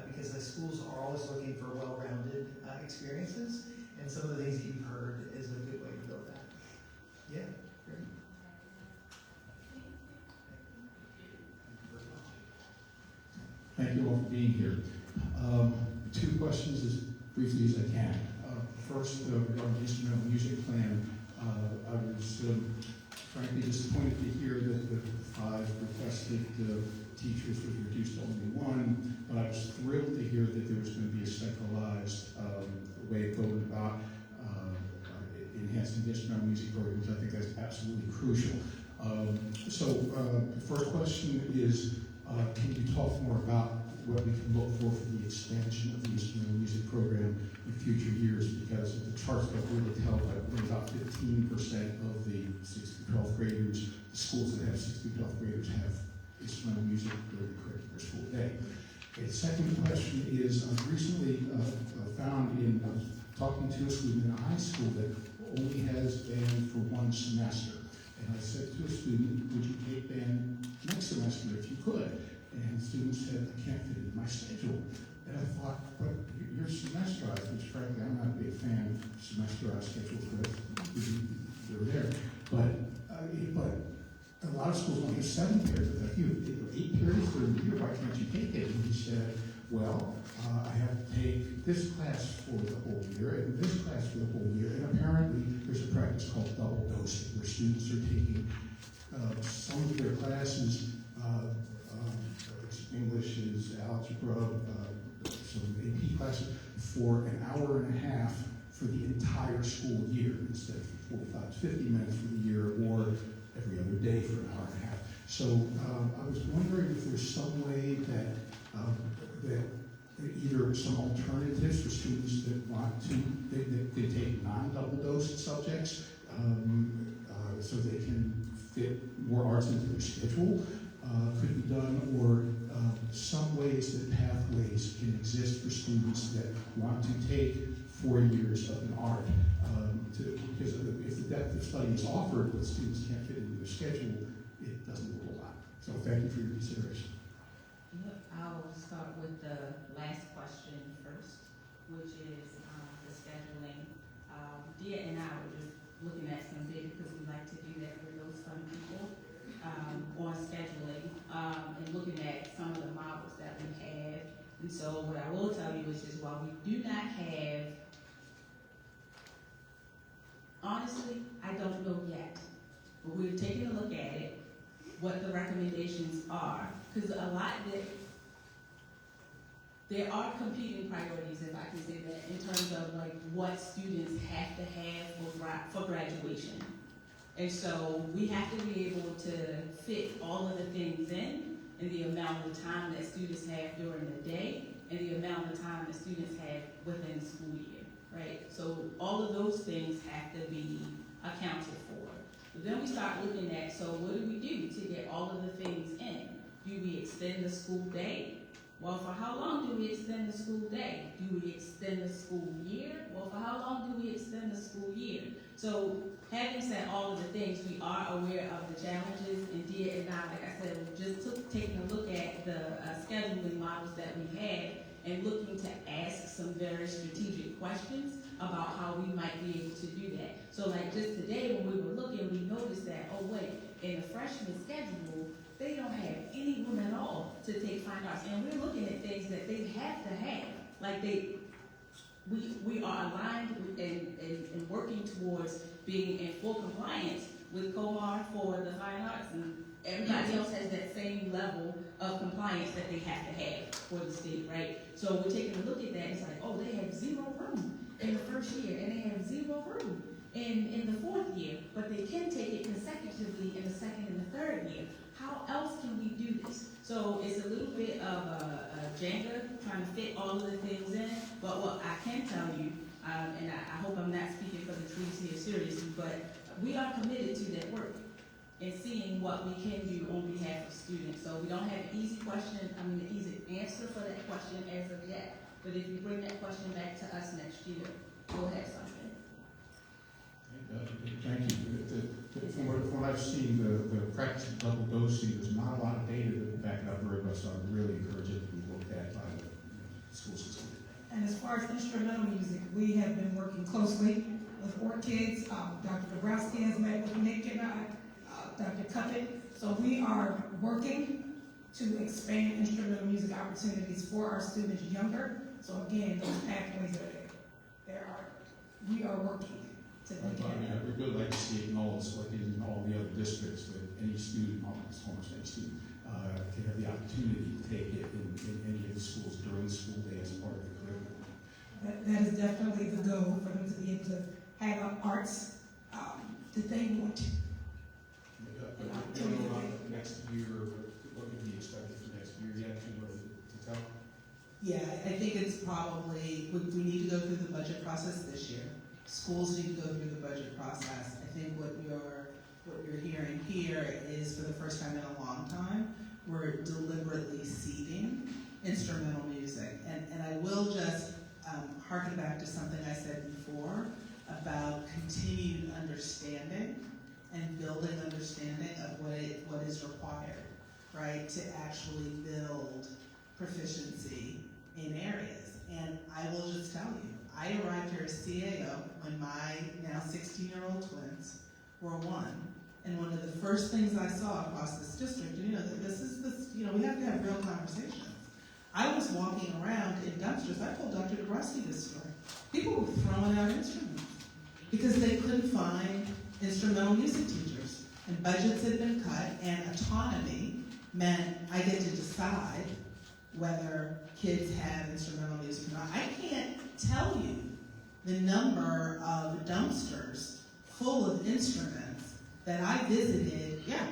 because the schools are always looking for well-rounded experiences, and some of the things that you've heard is a good way to build that. Yeah, great. Thank you all for being here. 2 questions as briefly as I can. First, regarding the instrumental music plan, I was frankly disappointed to hear that the 5 requested teachers was reduced to only 1, but I was thrilled to hear that there was going to be a centralized way of going about enhancing the instrumental music programs. I think that's absolutely crucial. The first question is, can you talk more about what we can look for the expansion of the instrumental music program in future years? Because the charts don't really tell that about 15% of the 6th to 12th graders, the schools that have 6th to 12th graders have instrumental music during the curricular school day. Okay, the second question is, I recently found in talking to a student in a high school that only has band for 1 semester. And I said to a student, would you take band next semester if you could? and students said, I can't fit it in my schedule. And I thought, but you're semesterized, which frankly, I'm not a big fan of semesterized schedules, but they're there. But a lot of schools only have 7 periods. If you have 8 periods during the year, why can't you take it? And he said, well, I have to take this class for the whole year and this class for the whole year. And apparently, there's a practice called double dosing, where students are taking some of their classes, English is algebra, some AP classes, for an hour and a half for the entire school year instead of 45 to 50 minutes for the year, or every other day for an hour and a half. So I was wondering if there's some way that either some alternatives for students that want to they take non-double dose subjects so they can fit more arts into their schedule could be done, or some ways that pathways can exist for students that want to take 4 years of an art. Because if the depth of study is offered, but students can't fit into their schedule, it doesn't do a lot. So thank you for your consideration. I'll start with the last question first, which is the scheduling. Dia and I were just looking at some data because we like to do that for those fun people on scheduling and looking at some of the models that we have. And so what I will tell you is just while we do not have, honestly, I don't know yet, but we're taking a look at it, what the recommendations are, because a lot that there are competing priorities, if I can say that, in terms of like what students have to have for graduation. And so we have to be able to fit all of the things in the amount of time that students have during the day and the amount of time that students have within the school year, right? So all of those things have to be accounted for. But then we start looking at, so what do we do to get all of the things in? Do we extend the school day? Well, for how long do we extend the school day? Do we extend the school year? Well, for how long do we extend the school year? So having said all of the things, we are aware of the challenges, and Dia and I, like I said, we just taking a look at the scheduling models that we have and looking to ask some very strategic questions about how we might be able to do that. So like just today when we were looking, we noticed that, oh wait, in the freshman schedule, they don't have any room at all to take fine arts. And we're looking at things that they have to have. Like we are aligned and working towards being in full compliance with COMAR for the fine arts, and everybody else has that same level of compliance that they have to have for the state, right? So we're taking a look at that, it's like, oh, they have 0 room in the first year, and they have 0 room in the 4th year, but they can take it consecutively in the 2nd and the 3rd year. How else can we do this? So it's a little bit of a Jenga, trying to fit all of the things in, but what I can tell you, and I hope I'm not speaking for the trees here seriously, but we are committed to that work and seeing what we can do on behalf of students. So we don't have an easy answer for that question as of yet, but if you bring that question back to us next year, we'll have something. Thank you. From what I've seen, the practice of double dosing, there's not a lot of data to back it up very much, so I really encourage it to be looked at by the school system. And as far as instrumental music, we have been working closely with ORCIDS. Dr. Dabrowski has met with Nick and I, Dr. Cuppet. So we are working to expand instrumental music opportunities for our students younger. So again, those pathways are there. We are working to make it. I would really like to see it in all, like in all the other districts, that any student, almost any student, can have the opportunity to take it in any of the schools during the school day as part of the curriculum. That is definitely the goal, for them to be able to have arts that they want. I don't know about next year, what could be expected for next year yet, to tell? Yeah, I think it's probably, we need to go through the budget process this year. Schools need to go through the budget process. I think what you're hearing here is, for the first time in a long time, we're deliberately seeding instrumental music. And I will just harken back to something I said before about continued understanding and building understanding of what is required, right, to actually build proficiency in areas. And I will just tell you, I arrived here as CAO when my now 16-year-old twins were 1. And one of the first things I saw across this district, we have to have real conversations. I was walking around in dumpsters. I told Dr. DeBrusky this story. People were throwing out instruments because they couldn't find instrumental music teachers. And budgets had been cut, and autonomy meant I get to decide whether kids have instrumental music or not. I can't tell you the number of dumpsters full of instruments that I visited. Yeah,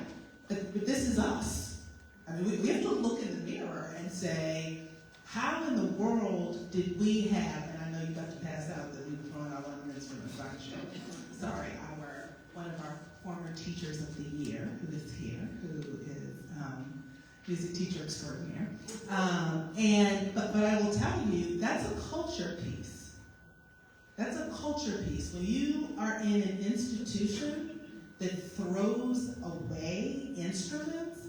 but this is us. I mean, we have to look in the mirror and say, how in the world did we have, and I know you got to pass out that we were throwing out one instrument, aren't you? Sorry, one of our former teachers of the year, who is here, who is music teacher extraordinaire. But I will tell you, that's a culture piece. That's a culture piece. When you are in an institution that throws away instruments,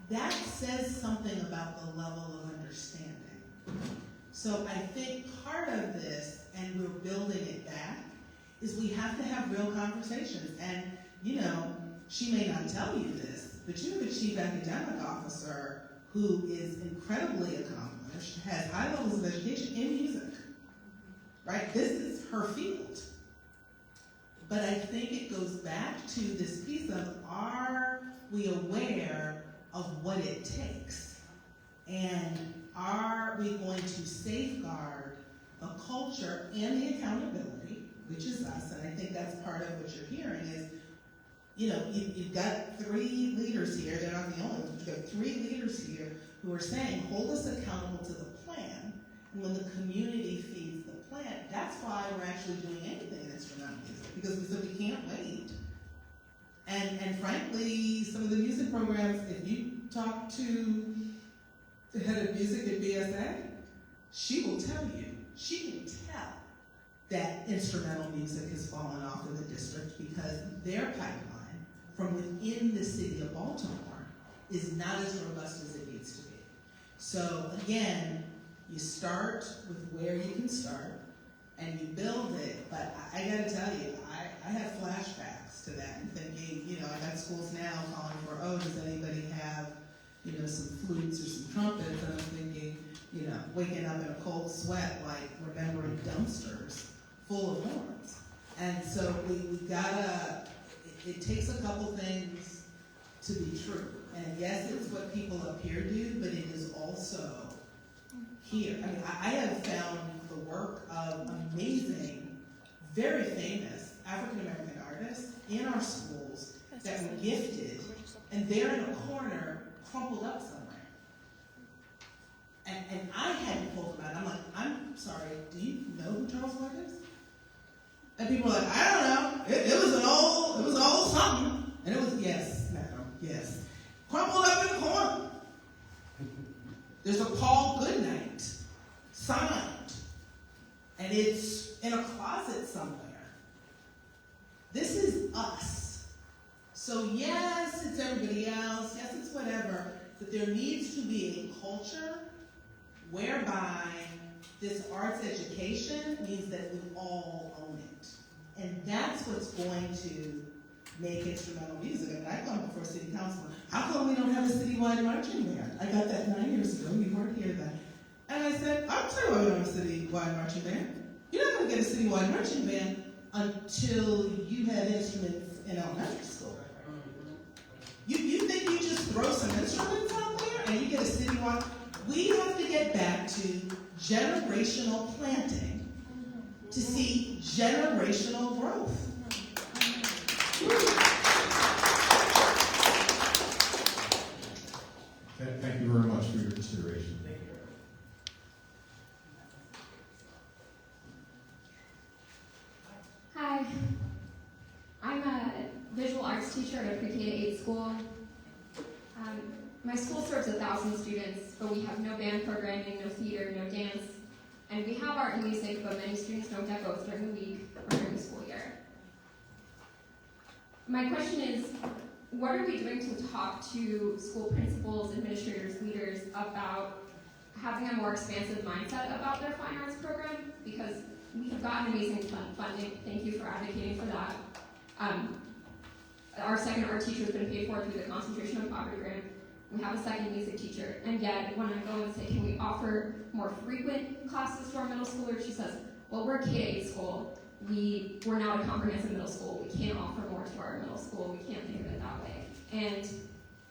that says something about the level of understanding. So I think part of this, and we're building it back, is we have to have real conversations. And, she may not tell you this, but you have a chief academic officer who is incredibly accomplished, has high levels of education in music, right? This is her field. But I think it goes back to this piece of, are we aware of what it takes? And are we going to safeguard the culture and the accountability, which is us, and I think that's part of what you're hearing is, you've got 3 leaders here, they're not the only ones, you've got 3 leaders here who are saying, hold us accountable to the plan, and when the community feeds the plan, that's why we're actually doing anything in instrumental music, because we said we can't wait. And frankly, some of the music programs, if you talk to the head of music at BSA, she will tell you, she can tell that instrumental music has fallen off in the district because their pipeline from within the city of Baltimore is not as robust as it needs to be. So again, you start with where you can start and you build it, but I gotta tell you, I have flashbacks to that and thinking, I got schools now calling for, does anybody have, some flutes or some trumpets, and I'm thinking, waking up in a cold sweat, like remembering dumpsters full of horns. And so we gotta, it takes a couple things to be true. And yes, it's what people up here do, but it is also here. I mean, I have found the work of amazing, very famous African-American artists in our schools that were gifted, and they're in a corner, crumpled up somewhere. And I hadn't told them about it. I'm like, I'm sorry, do you know who Charles Ward is? And people are like, I don't know. It was an old something. And it was, yes, madam, yes. Crumpled up in the corner. There's a Paul Goodnight signed. And it's in a closet somewhere. This is us. So yes, it's everybody else. Yes, it's whatever. But there needs to be a culture whereby this arts education means that we all own it. And that's what's going to make instrumental music. I mean, I come before city council. How come we don't have a citywide marching band? I got that 9 years ago. You weren't here then. And I said, I'm sure we don't have a citywide marching band. You're not going to get a citywide marching band until you have instruments in elementary school. You think you just throw some instruments out there and you get a citywide? We have to get back to generational planting to see generational growth. Thank you very much for your consideration. Hi, I'm a visual arts teacher at a pre-K-8 school. My school serves 1,000 students, but we have no band programming, no theater, no dance, and we have art and music, but many students don't get both during the week or during the school year. My question is, what are we doing to talk to school principals, administrators, leaders about having a more expansive mindset about their fine arts program? Because we have gotten amazing funding. Thank you for advocating for that. Our second art teacher has been paid for through the Concentration of Poverty Grant. We have a second music teacher. And yet, when I go and say, can we offer more frequent classes to our middle schoolers, she says, well, we're K-8 school. We're now a comprehensive middle school. We can't offer more to our middle school. We can't think of it that way. And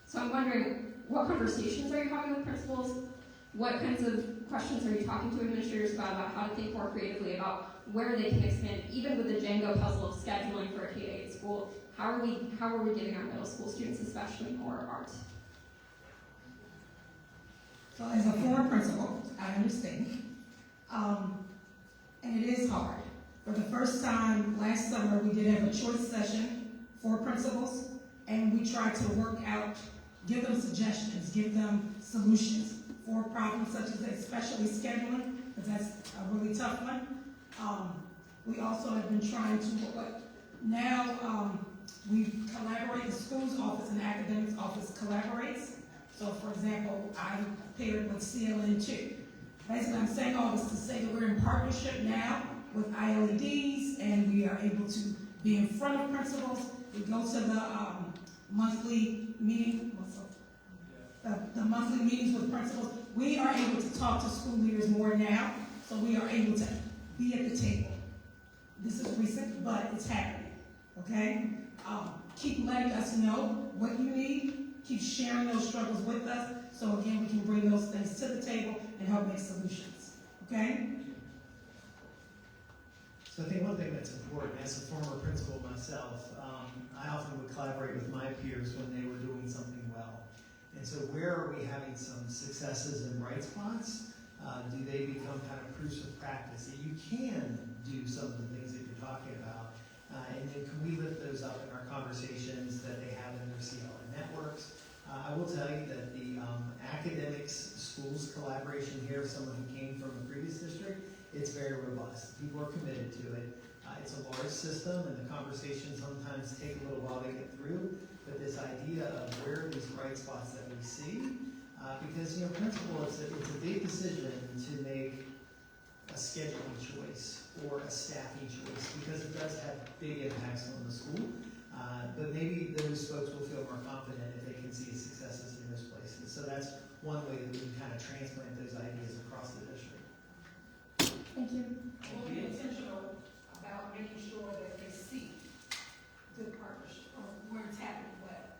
so I'm wondering, what conversations are you having with principals? What kinds of questions are you talking to administrators about how to think more creatively about where they can expand, even with the Django puzzle of scheduling for a K-8 school? How are we giving our middle school students especially more art? So as a former principal, I understand. And it is hard. For the first time last summer, we did have a choice session for principals, and we tried to work out, give them suggestions, give them solutions for problems such as especially scheduling, because that's a really tough one. We also have been trying to, now we collaborate, the school's office and the academics office collaborates. So for example, I'm paired with CLN2. Basically, I'm saying all this to say that we're in partnership now with ILEDs, and we are able to be in front of principals. We go to the monthly meeting, the monthly meetings with principals. We are able to talk to school leaders more now, so we are able to be at the table. This is recent, but it's happening, okay? Keep letting us know what you need. Keep sharing those struggles with us, so again, we can bring those things to the table and help make solutions, okay? So I think one thing that's important, as a former principal myself, I often would collaborate with my peers when they were doing something well. And so where are we having some successes and bright spots? Do they become kind of proofs of practice that you can do some of the things that you're talking about? And then can we lift those up in our conversations that they have in their CLN networks? I will tell you that the academics schools collaboration here, someone who came from a previous district, it's very robust. People are committed to it. It's a large system, and the conversations sometimes take a little while to get through. But this idea of where are these bright spots that we see, because principal, it's a big decision to make a scheduling choice or a staffing choice, because it does have big impacts on the school. But maybe those folks will feel more confident if they can see successes in those places. So that's one way that we can kind of transplant those ideas across the district. Thank you. We'll be intentional about making sure that they see good partnership or where it's happening well.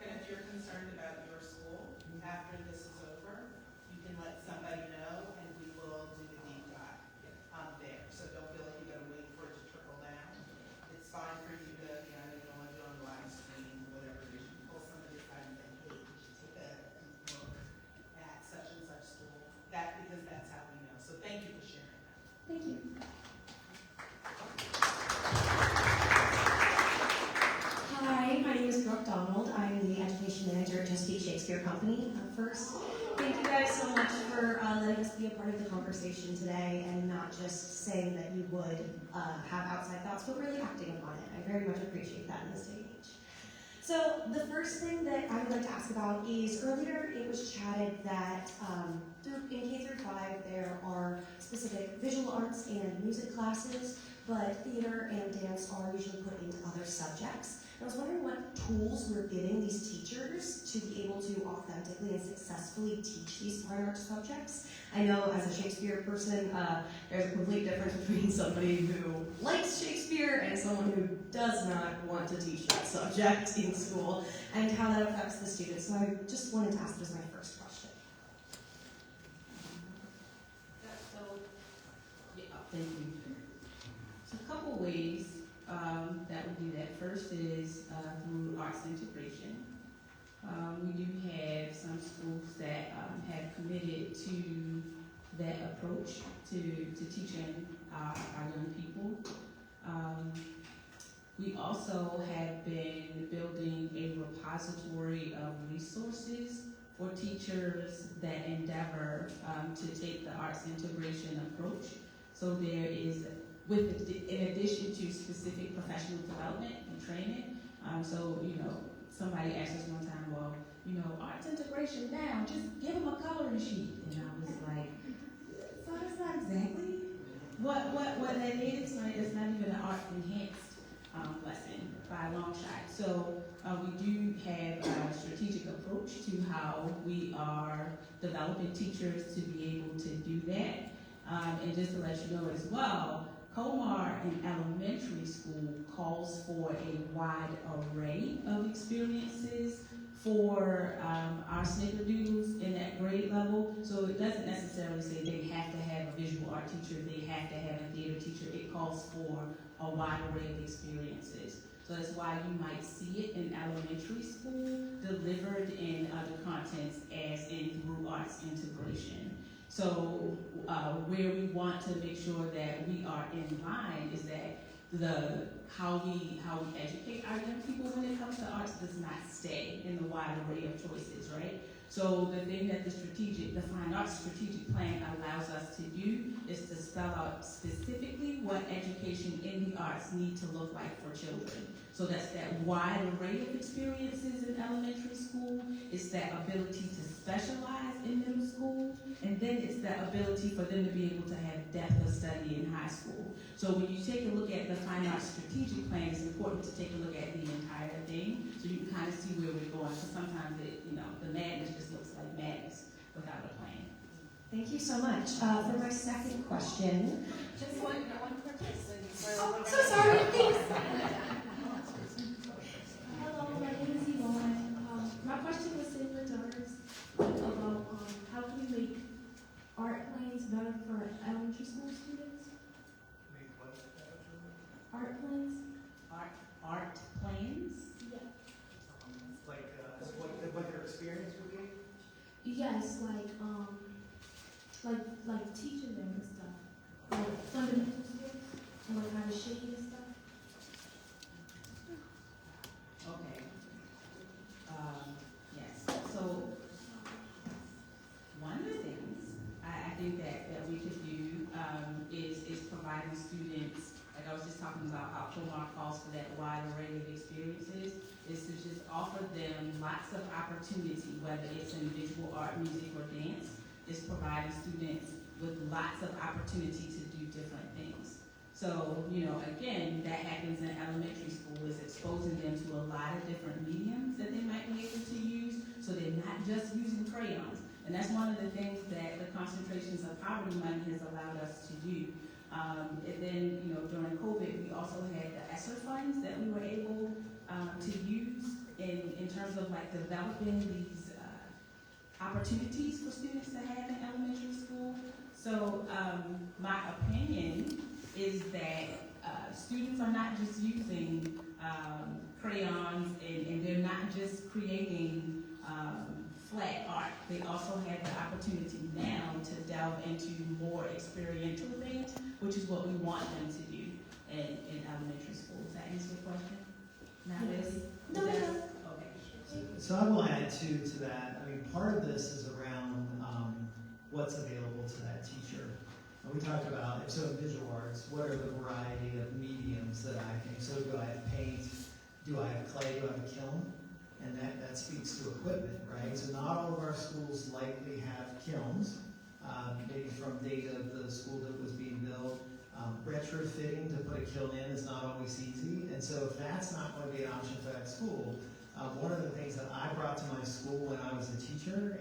And if you're concerned about your school, after this is over, you can let somebody know, and we will do a deep dive there. So don't feel like you gotta wait for it to trickle down. It's fine for you to, I know you don't want to do it on the live stream, whatever it is, you can pull some of this out and say, hey, you should take a look at such and such school. Because that's how we know. So thank you for sharing that. Thank you. Hi, my name is Brooke Donald. I'm the education manager at Chesapeake Shakespeare Company. First, thank you guys so much for letting us be a part of the conversation today, and not just saying that you would have outside thoughts, but really acting upon it. I very much appreciate that in this day and age. So the first thing that I would like to ask about is, earlier it was chatted that in K-5 there are specific visual arts and music classes, but theater and dance are usually put into other subjects. And I was wondering what tools we're giving these teachers to be able to authentically and successfully teach these fine arts subjects. I know as a Shakespeare person, there's a complete difference between somebody who likes Shakespeare and someone who does not want to teach that subject in school, and how that affects the students. So I just wanted to ask this as my first question. Thank you. So a couple ways that we do that. First is through arts integration. We do have some schools that have committed to that approach to teaching our young people. We also have been building a repository of resources for teachers that endeavor to take the arts integration approach. So there is, in addition to specific professional development and training, somebody asked us one time, well, you know, arts integration now, just give them a coloring sheet. And I was like, so that's not exactly what that is. It's not even an art enhanced lesson by a long shot. So we do have a strategic approach to how we are developing teachers to be able to do that. And just to let you know as well, Comar in elementary school calls for a wide array of experiences for our snickerdoodles in that grade level. So it doesn't necessarily say they have to have a visual art teacher, they have to have a theater teacher. It calls for a wide array of experiences. So that's why you might see it in elementary school delivered in other contents as in through arts integration. So where we want to make sure that we are in line is that how we educate our young people when it comes to arts does not stay in the wide array of choices, right? So the thing that the Fine Arts Strategic Plan allows us to do is to spell out specifically what education in the arts need to look like for children. So that's that wide array of experiences in elementary school. It's that ability to specialize in middle school. And then it's that ability for them to be able to have depth of study in high school. So when you take a look at the Fine Arts Strategic Plan, it's important to take a look at the entire thing so you can kind of see where we're going. Because sometimes the madness just looks like madness without a plan. Thank you so much. For my second question. Just one quick question. Oh, so sorry, please. Hello, my name is Yvonne. My question was in regards about how can we make art plans better for elementary school students? Make what better? Art plans? Art plans? Yeah. What their experience would be? Yes, like teaching them and stuff. Like fundamental skills and like how to shape and stuff. Okay. Yes. So one of the things I think that we could do is providing students, like I was just talking about how Comar calls for that wide array of experiences, is to just offer them lots of opportunity, whether it's in visual art, music, or dance. Is providing students with lots of opportunity to do different things. So, again, that happens in elementary school, is exposing them to a lot of different mediums that they might be able to use, so they're not just using crayons. And that's one of the things that the Concentrations of Poverty Money has allowed us to do. And then, during COVID, we also had the ESSER funds that we were able to use in terms of like developing these opportunities for students to have in elementary school. So my opinion is that students are not just using crayons and they're not just creating flat art. They also have the opportunity now to delve into more experiential things, which is what we want them to do in elementary school. Does that answer your question? Not really? No. Okay. So I will add to that. I mean, part of this is around what's available to that teacher. And we talked about, so in visual arts, what are the variety of mediums that I can, so do I have paint, do I have clay, do I have a kiln? And that speaks to equipment, right? So not all of our schools likely have kilns, maybe from date of the school that was being built. Retrofitting to put a kiln in is not always easy, and so if that's not going to be an option for that school, one of the things that I brought to my school when I was a teacher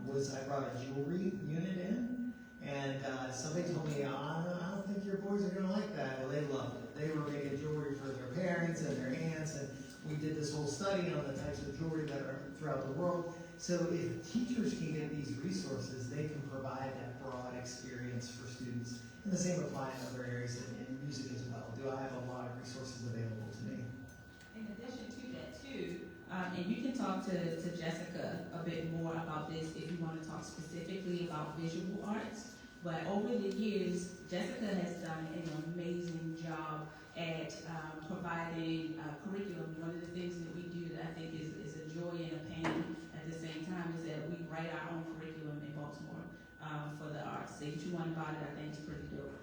was I brought a jewelry unit in, and somebody told me, I don't think your boys are going to like that. Well, they loved it. They were making jewelry for their parents and their aunts, and we did this whole study on the types of jewelry that are throughout the world. So if teachers can get these resources, they can provide that broad experience for students. And the same applies in other areas in music as well. Do I have a lot of resources available to me? In addition to that too, and you can talk to Jessica a bit more about this if you want to talk specifically about visual arts. But over the years, Jessica has done an amazing job at providing curriculum. One of the things that we do that I think is a joy and a pain at the same time is that we write our own curriculum in Baltimore for the arts. Say what you want about it, I think it's pretty dope.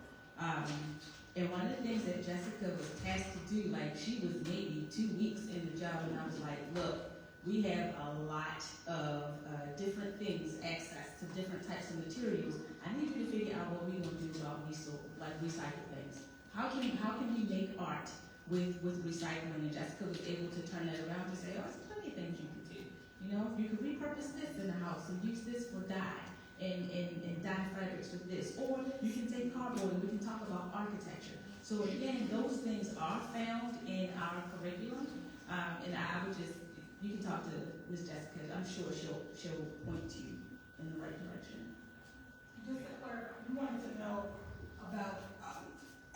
And one of the things that that Jessica was tasked to do, like she was maybe 2 weeks in the job, and I was like, look, we have a lot of different things, access to different types of materials. I need you to figure out what we're gonna do about recycle things. How can we make art with recycling? And Jessica was able to turn that around and say, oh, there's plenty of things you could do. You know, you could repurpose this in the house and use this for dye and dye fabrics with this. Or you can take cardboard and we can talk about architecture. So again, those things are found in our curriculum. And I would just, you can talk to Ms. Jessica. I'm sure she'll point you in the right direction. Just to clarify, you wanted to know about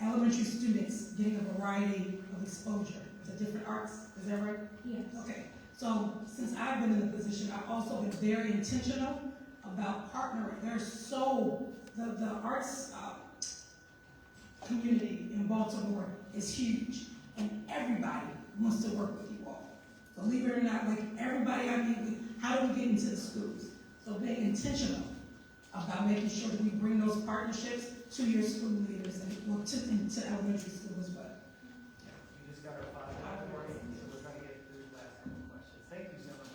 elementary students getting a variety of exposure to different arts, is that right? Yes. Okay, so since I've been in the position, I've also been very intentional about partnering. The arts community in Baltimore is huge, and everybody wants to work with you all. Believe it or not, like everybody I meet with, how do we get into the schools? So being intentional about making sure that we bring those partnerships to your school leaders and into elementary school as well. We just got our 5 minutes, so we're trying to get through the last couple of questions. Thank you so much.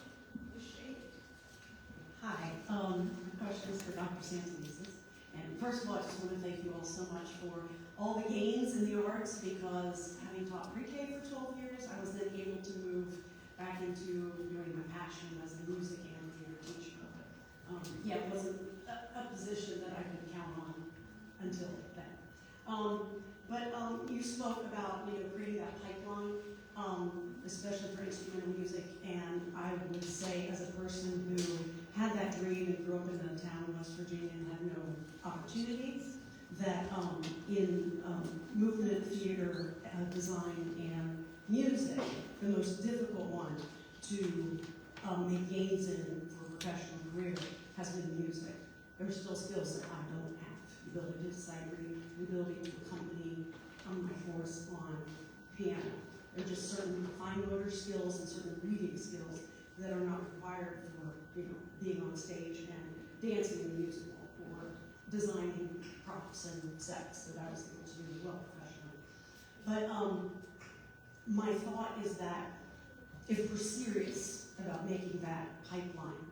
Hi, my question is for Dr. Santonizis. And first of all, I just want to thank you all so much for all the gains in the arts, because having taught pre-K for 12 years, I was then able to move back into doing my passion as a music and theater teacher. It wasn't a position that I could count on until then. You spoke about creating that pipeline, especially for instrumental music, and I would say, as a person who had that dream and grew up in a town in West Virginia and had no opportunities, that in movement, theater, design, and music, the most difficult one to make gains in for a professional career has been music. There are still skills that I don't have. The ability to decide reading, the ability to accompany my force on piano. There are just certain fine motor skills and certain reading skills that are not required for being on stage and dancing in a musical or designing props and sets that I was able to do as well professionally. But my thought is that if we're serious about making that pipeline,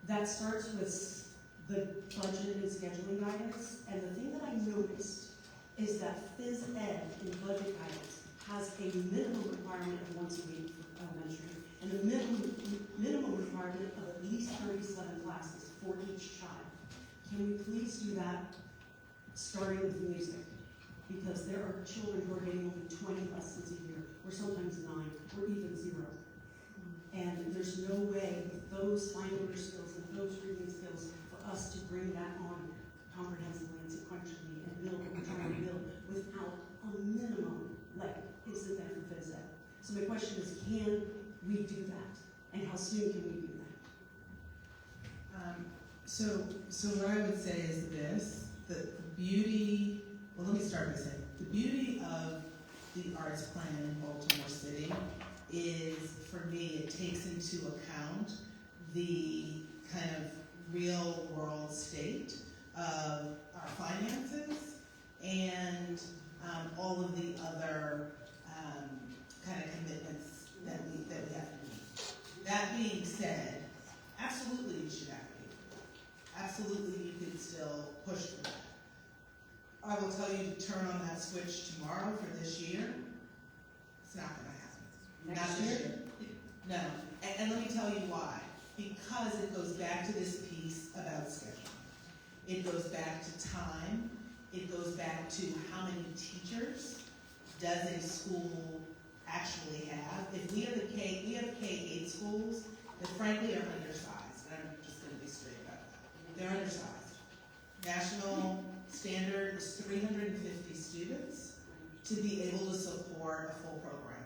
that starts with the budget and scheduling guidance. And the thing that I noticed is that phys ed in budget guidance has a minimum requirement of once a week for elementary, and a minimum requirement of at least 37 classes for each child. Can we please do that starting with music? Because there are children who are getting only 20 lessons a year, or sometimes 9, or even 0. And there's no way with those fine motor skills and those reading skills for us to bring that on comprehensively and sequentially and build what we're trying to build without a minimum isn't there for phys ed. So my question is, can we do that? And how soon can we do that? So what I would say is this: the beauty. Well, let me start by saying the beauty of the arts plan in Baltimore City is, for me, it takes into account the kind of real world state of our finances and all of the other kind of commitments that we have to meet. That being said, absolutely you should advocate for that. Absolutely you can still push for that. I will tell you to turn on that switch tomorrow for this year. It's not going to happen. Not this year. No. And let me tell you why. Because it goes back to this piece about scheduling. It goes back to time. It goes back to how many teachers does a school actually have. If we have we have K-8 schools that frankly are undersized. And I'm just going to be straight about that. They're undersized. National standard is 350 students to be able to support a full program.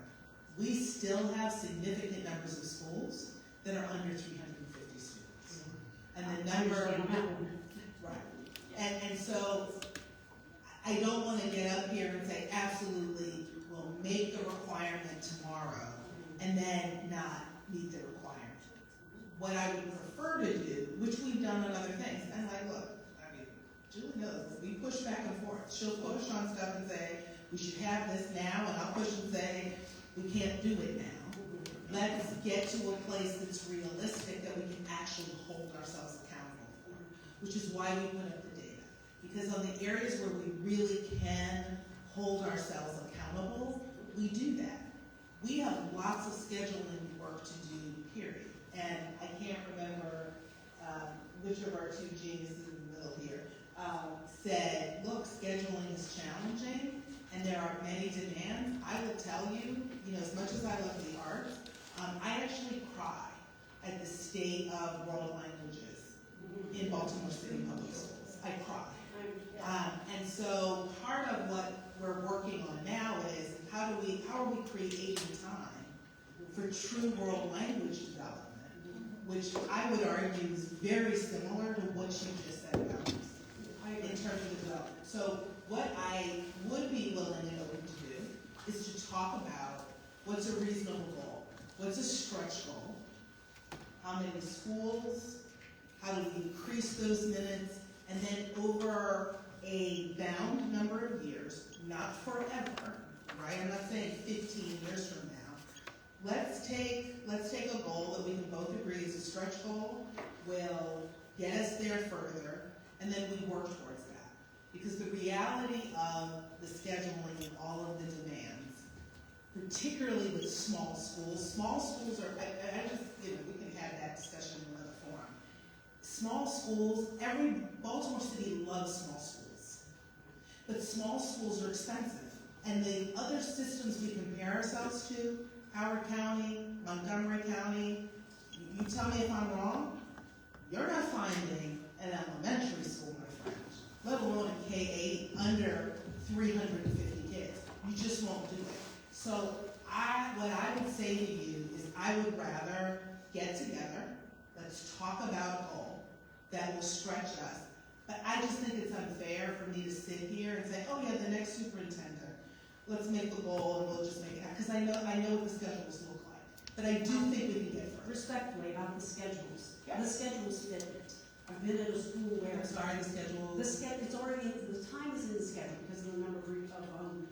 We still have significant numbers of schools that are under 350 students. And the number, right. And so I don't want to get up here and say, absolutely, we'll make the requirement tomorrow and then not meet the requirement. What I would prefer to do, which we've done on other things, and Julie knows, we push back and forth. She'll push on stuff and say, we should have this now, and I'll push and say, we can't do it now. Let's get to a place that's realistic that we can actually hold ourselves accountable for, which is why we put up the data. Because on the areas where we really can hold ourselves accountable, we do that. We have lots of scheduling work to do, period. And I can't remember which of our two geniuses in the middle here said, look, scheduling is challenging and there are many demands. I will tell you, as much as I love the arts, I actually cry at the state of world languages in Baltimore City Public Schools. I cry. And so part of what we're working on now is how are we creating time for true world language development, which I would argue is very similar to what you just said about this in terms of development. So what I would be willing and open to do is to talk about what's a reasonable goal, what's a stretch goal, how many schools, how do we increase those minutes, and then over a bound number of years, not forever, right? I'm not saying 15 years from now. Let's take a goal that we can both agree is a stretch goal, will get us there further, and then we work towards that. Because the reality of the scheduling and all of the demands, particularly with small schools are, I just, we can have that discussion in another forum. Small schools, Baltimore City loves small schools. But small schools are expensive. And the other systems we compare ourselves to, Howard County, Montgomery County, you tell me if I'm wrong, you're not finding an elementary school, my friend, let alone a K-8 under 350 kids. You just won't do it. So what I would say to you is I would rather get together, let's talk about a goal that will stretch us. But I just think it's unfair for me to sit here and say, oh yeah, the next superintendent, let's make the goal and we'll just make it happen. Because I know what the schedules look like. But I do think we can get further. Respectfully about the schedules. Yeah. The schedules fit it. I've been at a school where I'm sorry, the schedule. it's already, the time is in the schedule because of the number of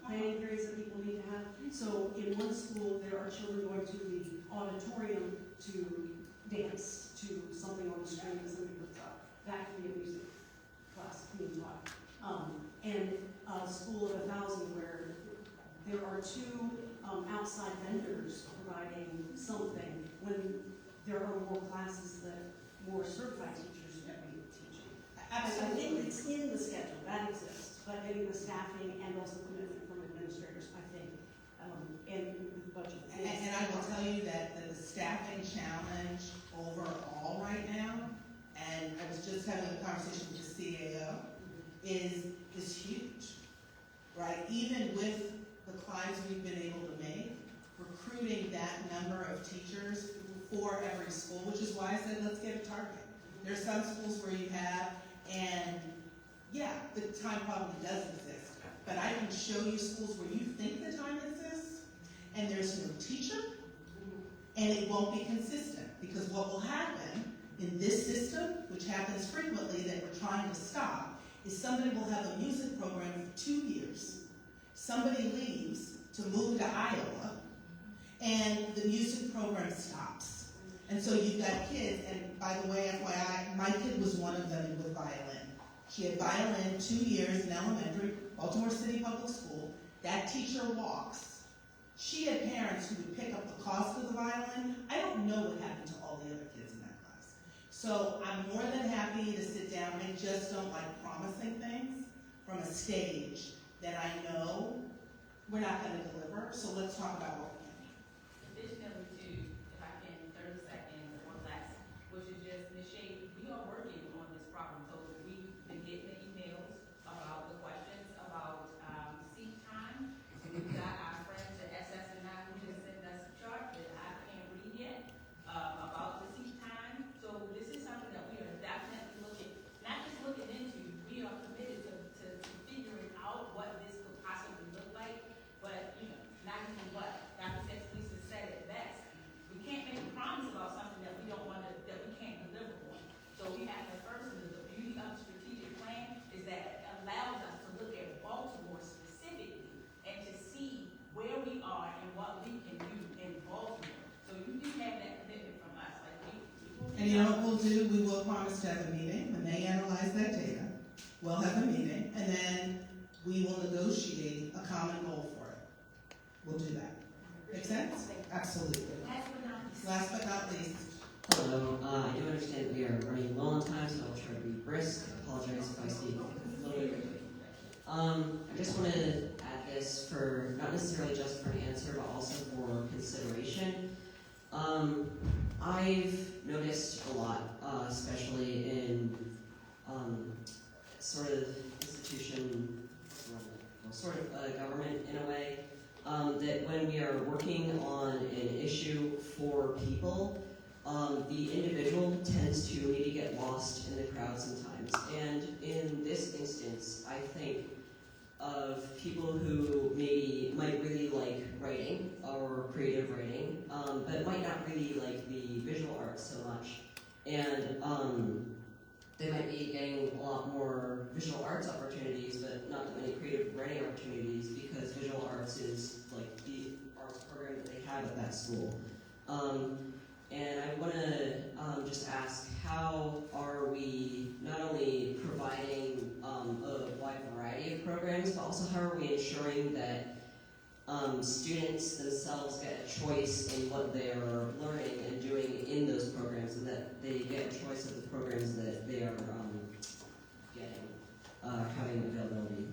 planning periods that people need to have. So in one school, there are children going to the auditorium to dance to something on the screen that somebody puts up. That can be a music class being taught. And a school of 1,000 where there are two outside vendors providing something when there are more classes that more certified teachers should be teaching. Absolutely. I think it's in the schedule, that exists, but getting the staffing and also commitment from administrators, I think, and the budget. And I will tell you that the staffing challenge overall right now, and I was just having a conversation with the CAO, is huge, right? Even with the climbs we've been able to make, recruiting that number of teachers for every school, which is why I said let's get a target. There's some schools where you have, and yeah, the time probably does exist, but I can show you schools where you think the time exists, and there's no teacher, and it won't be consistent, because what will happen in this system, which happens frequently that we're trying to stop, is somebody will have a music program for 2 years. Somebody leaves to move to Iowa, and the music program stops. And so you've got kids, and by the way, FYI, my kid was one of them with violin. She had violin 2 years in elementary, Baltimore City Public School. That teacher walks. She had parents who would pick up the cost of the violin. I don't know what happened to all the other kids in that class. So I'm more than happy to sit down. I just don't like promising things from a stage that I know we're not going to deliver. So let's talk about what we can do. Additionally to, if I can, 30 seconds or less, which is just, Ms. Shea, we are working on this problem. So we've been getting the emails about the questions about seat time. We've got our friends at SS&I who just sent us a chart that I can't read yet about the seat time. So this is something that we are definitely looking, not just looking into, we are committed to figuring out what this could possibly look like, but not even what, And you know what we'll do? We will promise to have a meeting. When they analyze that data, we'll have a meeting, and then we will negotiate a common goal for it. We'll do that. Make sense? Absolutely. Last but not least. Hello, I do understand we are running low on time, so I'll try to be brisk. I apologize if I speak a little bit quickly. I just want to add this for, not necessarily just for an answer, but also for consideration. I've noticed a lot, especially in sort of institution, sort of government in a way, that when we are working on an issue for people, the individual tends to maybe get lost in the crowd sometimes. And in this instance, I think of people who maybe might really like writing or creative writing, but might not really like the visual arts so much. And they might be getting a lot more visual arts opportunities, but not that many creative writing opportunities, because visual arts is like the arts program that they have at that school. And I want to just ask, how are we not only providing a wide variety of programs, but also how are we ensuring that students themselves get a choice in what they are learning and doing in those programs, and that they get a choice of the programs that they are having availability?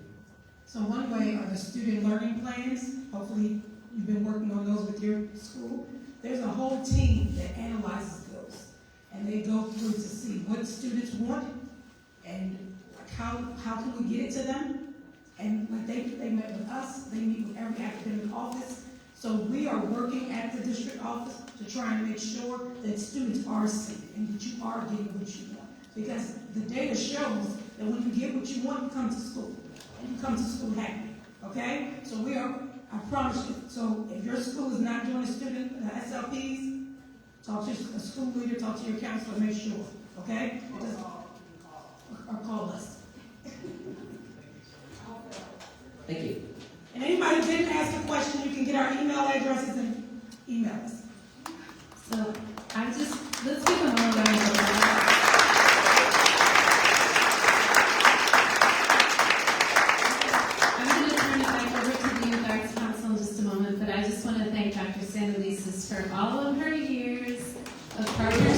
So one way are the student learning plans. Hopefully you've been working on those with your school. There's a whole team that analyzes those, and they go through to see what students want and how can we get it to them. And like they met with us, they meet with every academic office. So we are working at the district office to try and make sure that students are safe and that you are getting what you want. Because the data shows that when you get what you want, you come to school. And you come to school happy, okay? So we are, I promise you, so if your school is not doing a student SLPs, talk to a school leader, talk to your counselor, make sure, okay? Or call us. Thank you. And anybody who didn't ask a question, you can get our email addresses and email us. So let's give them all a round of applause. I'm going to turn it back over to the Youth Arts Council in just a moment, but I just want to thank Dr. Sanalisis for all of her years of partnership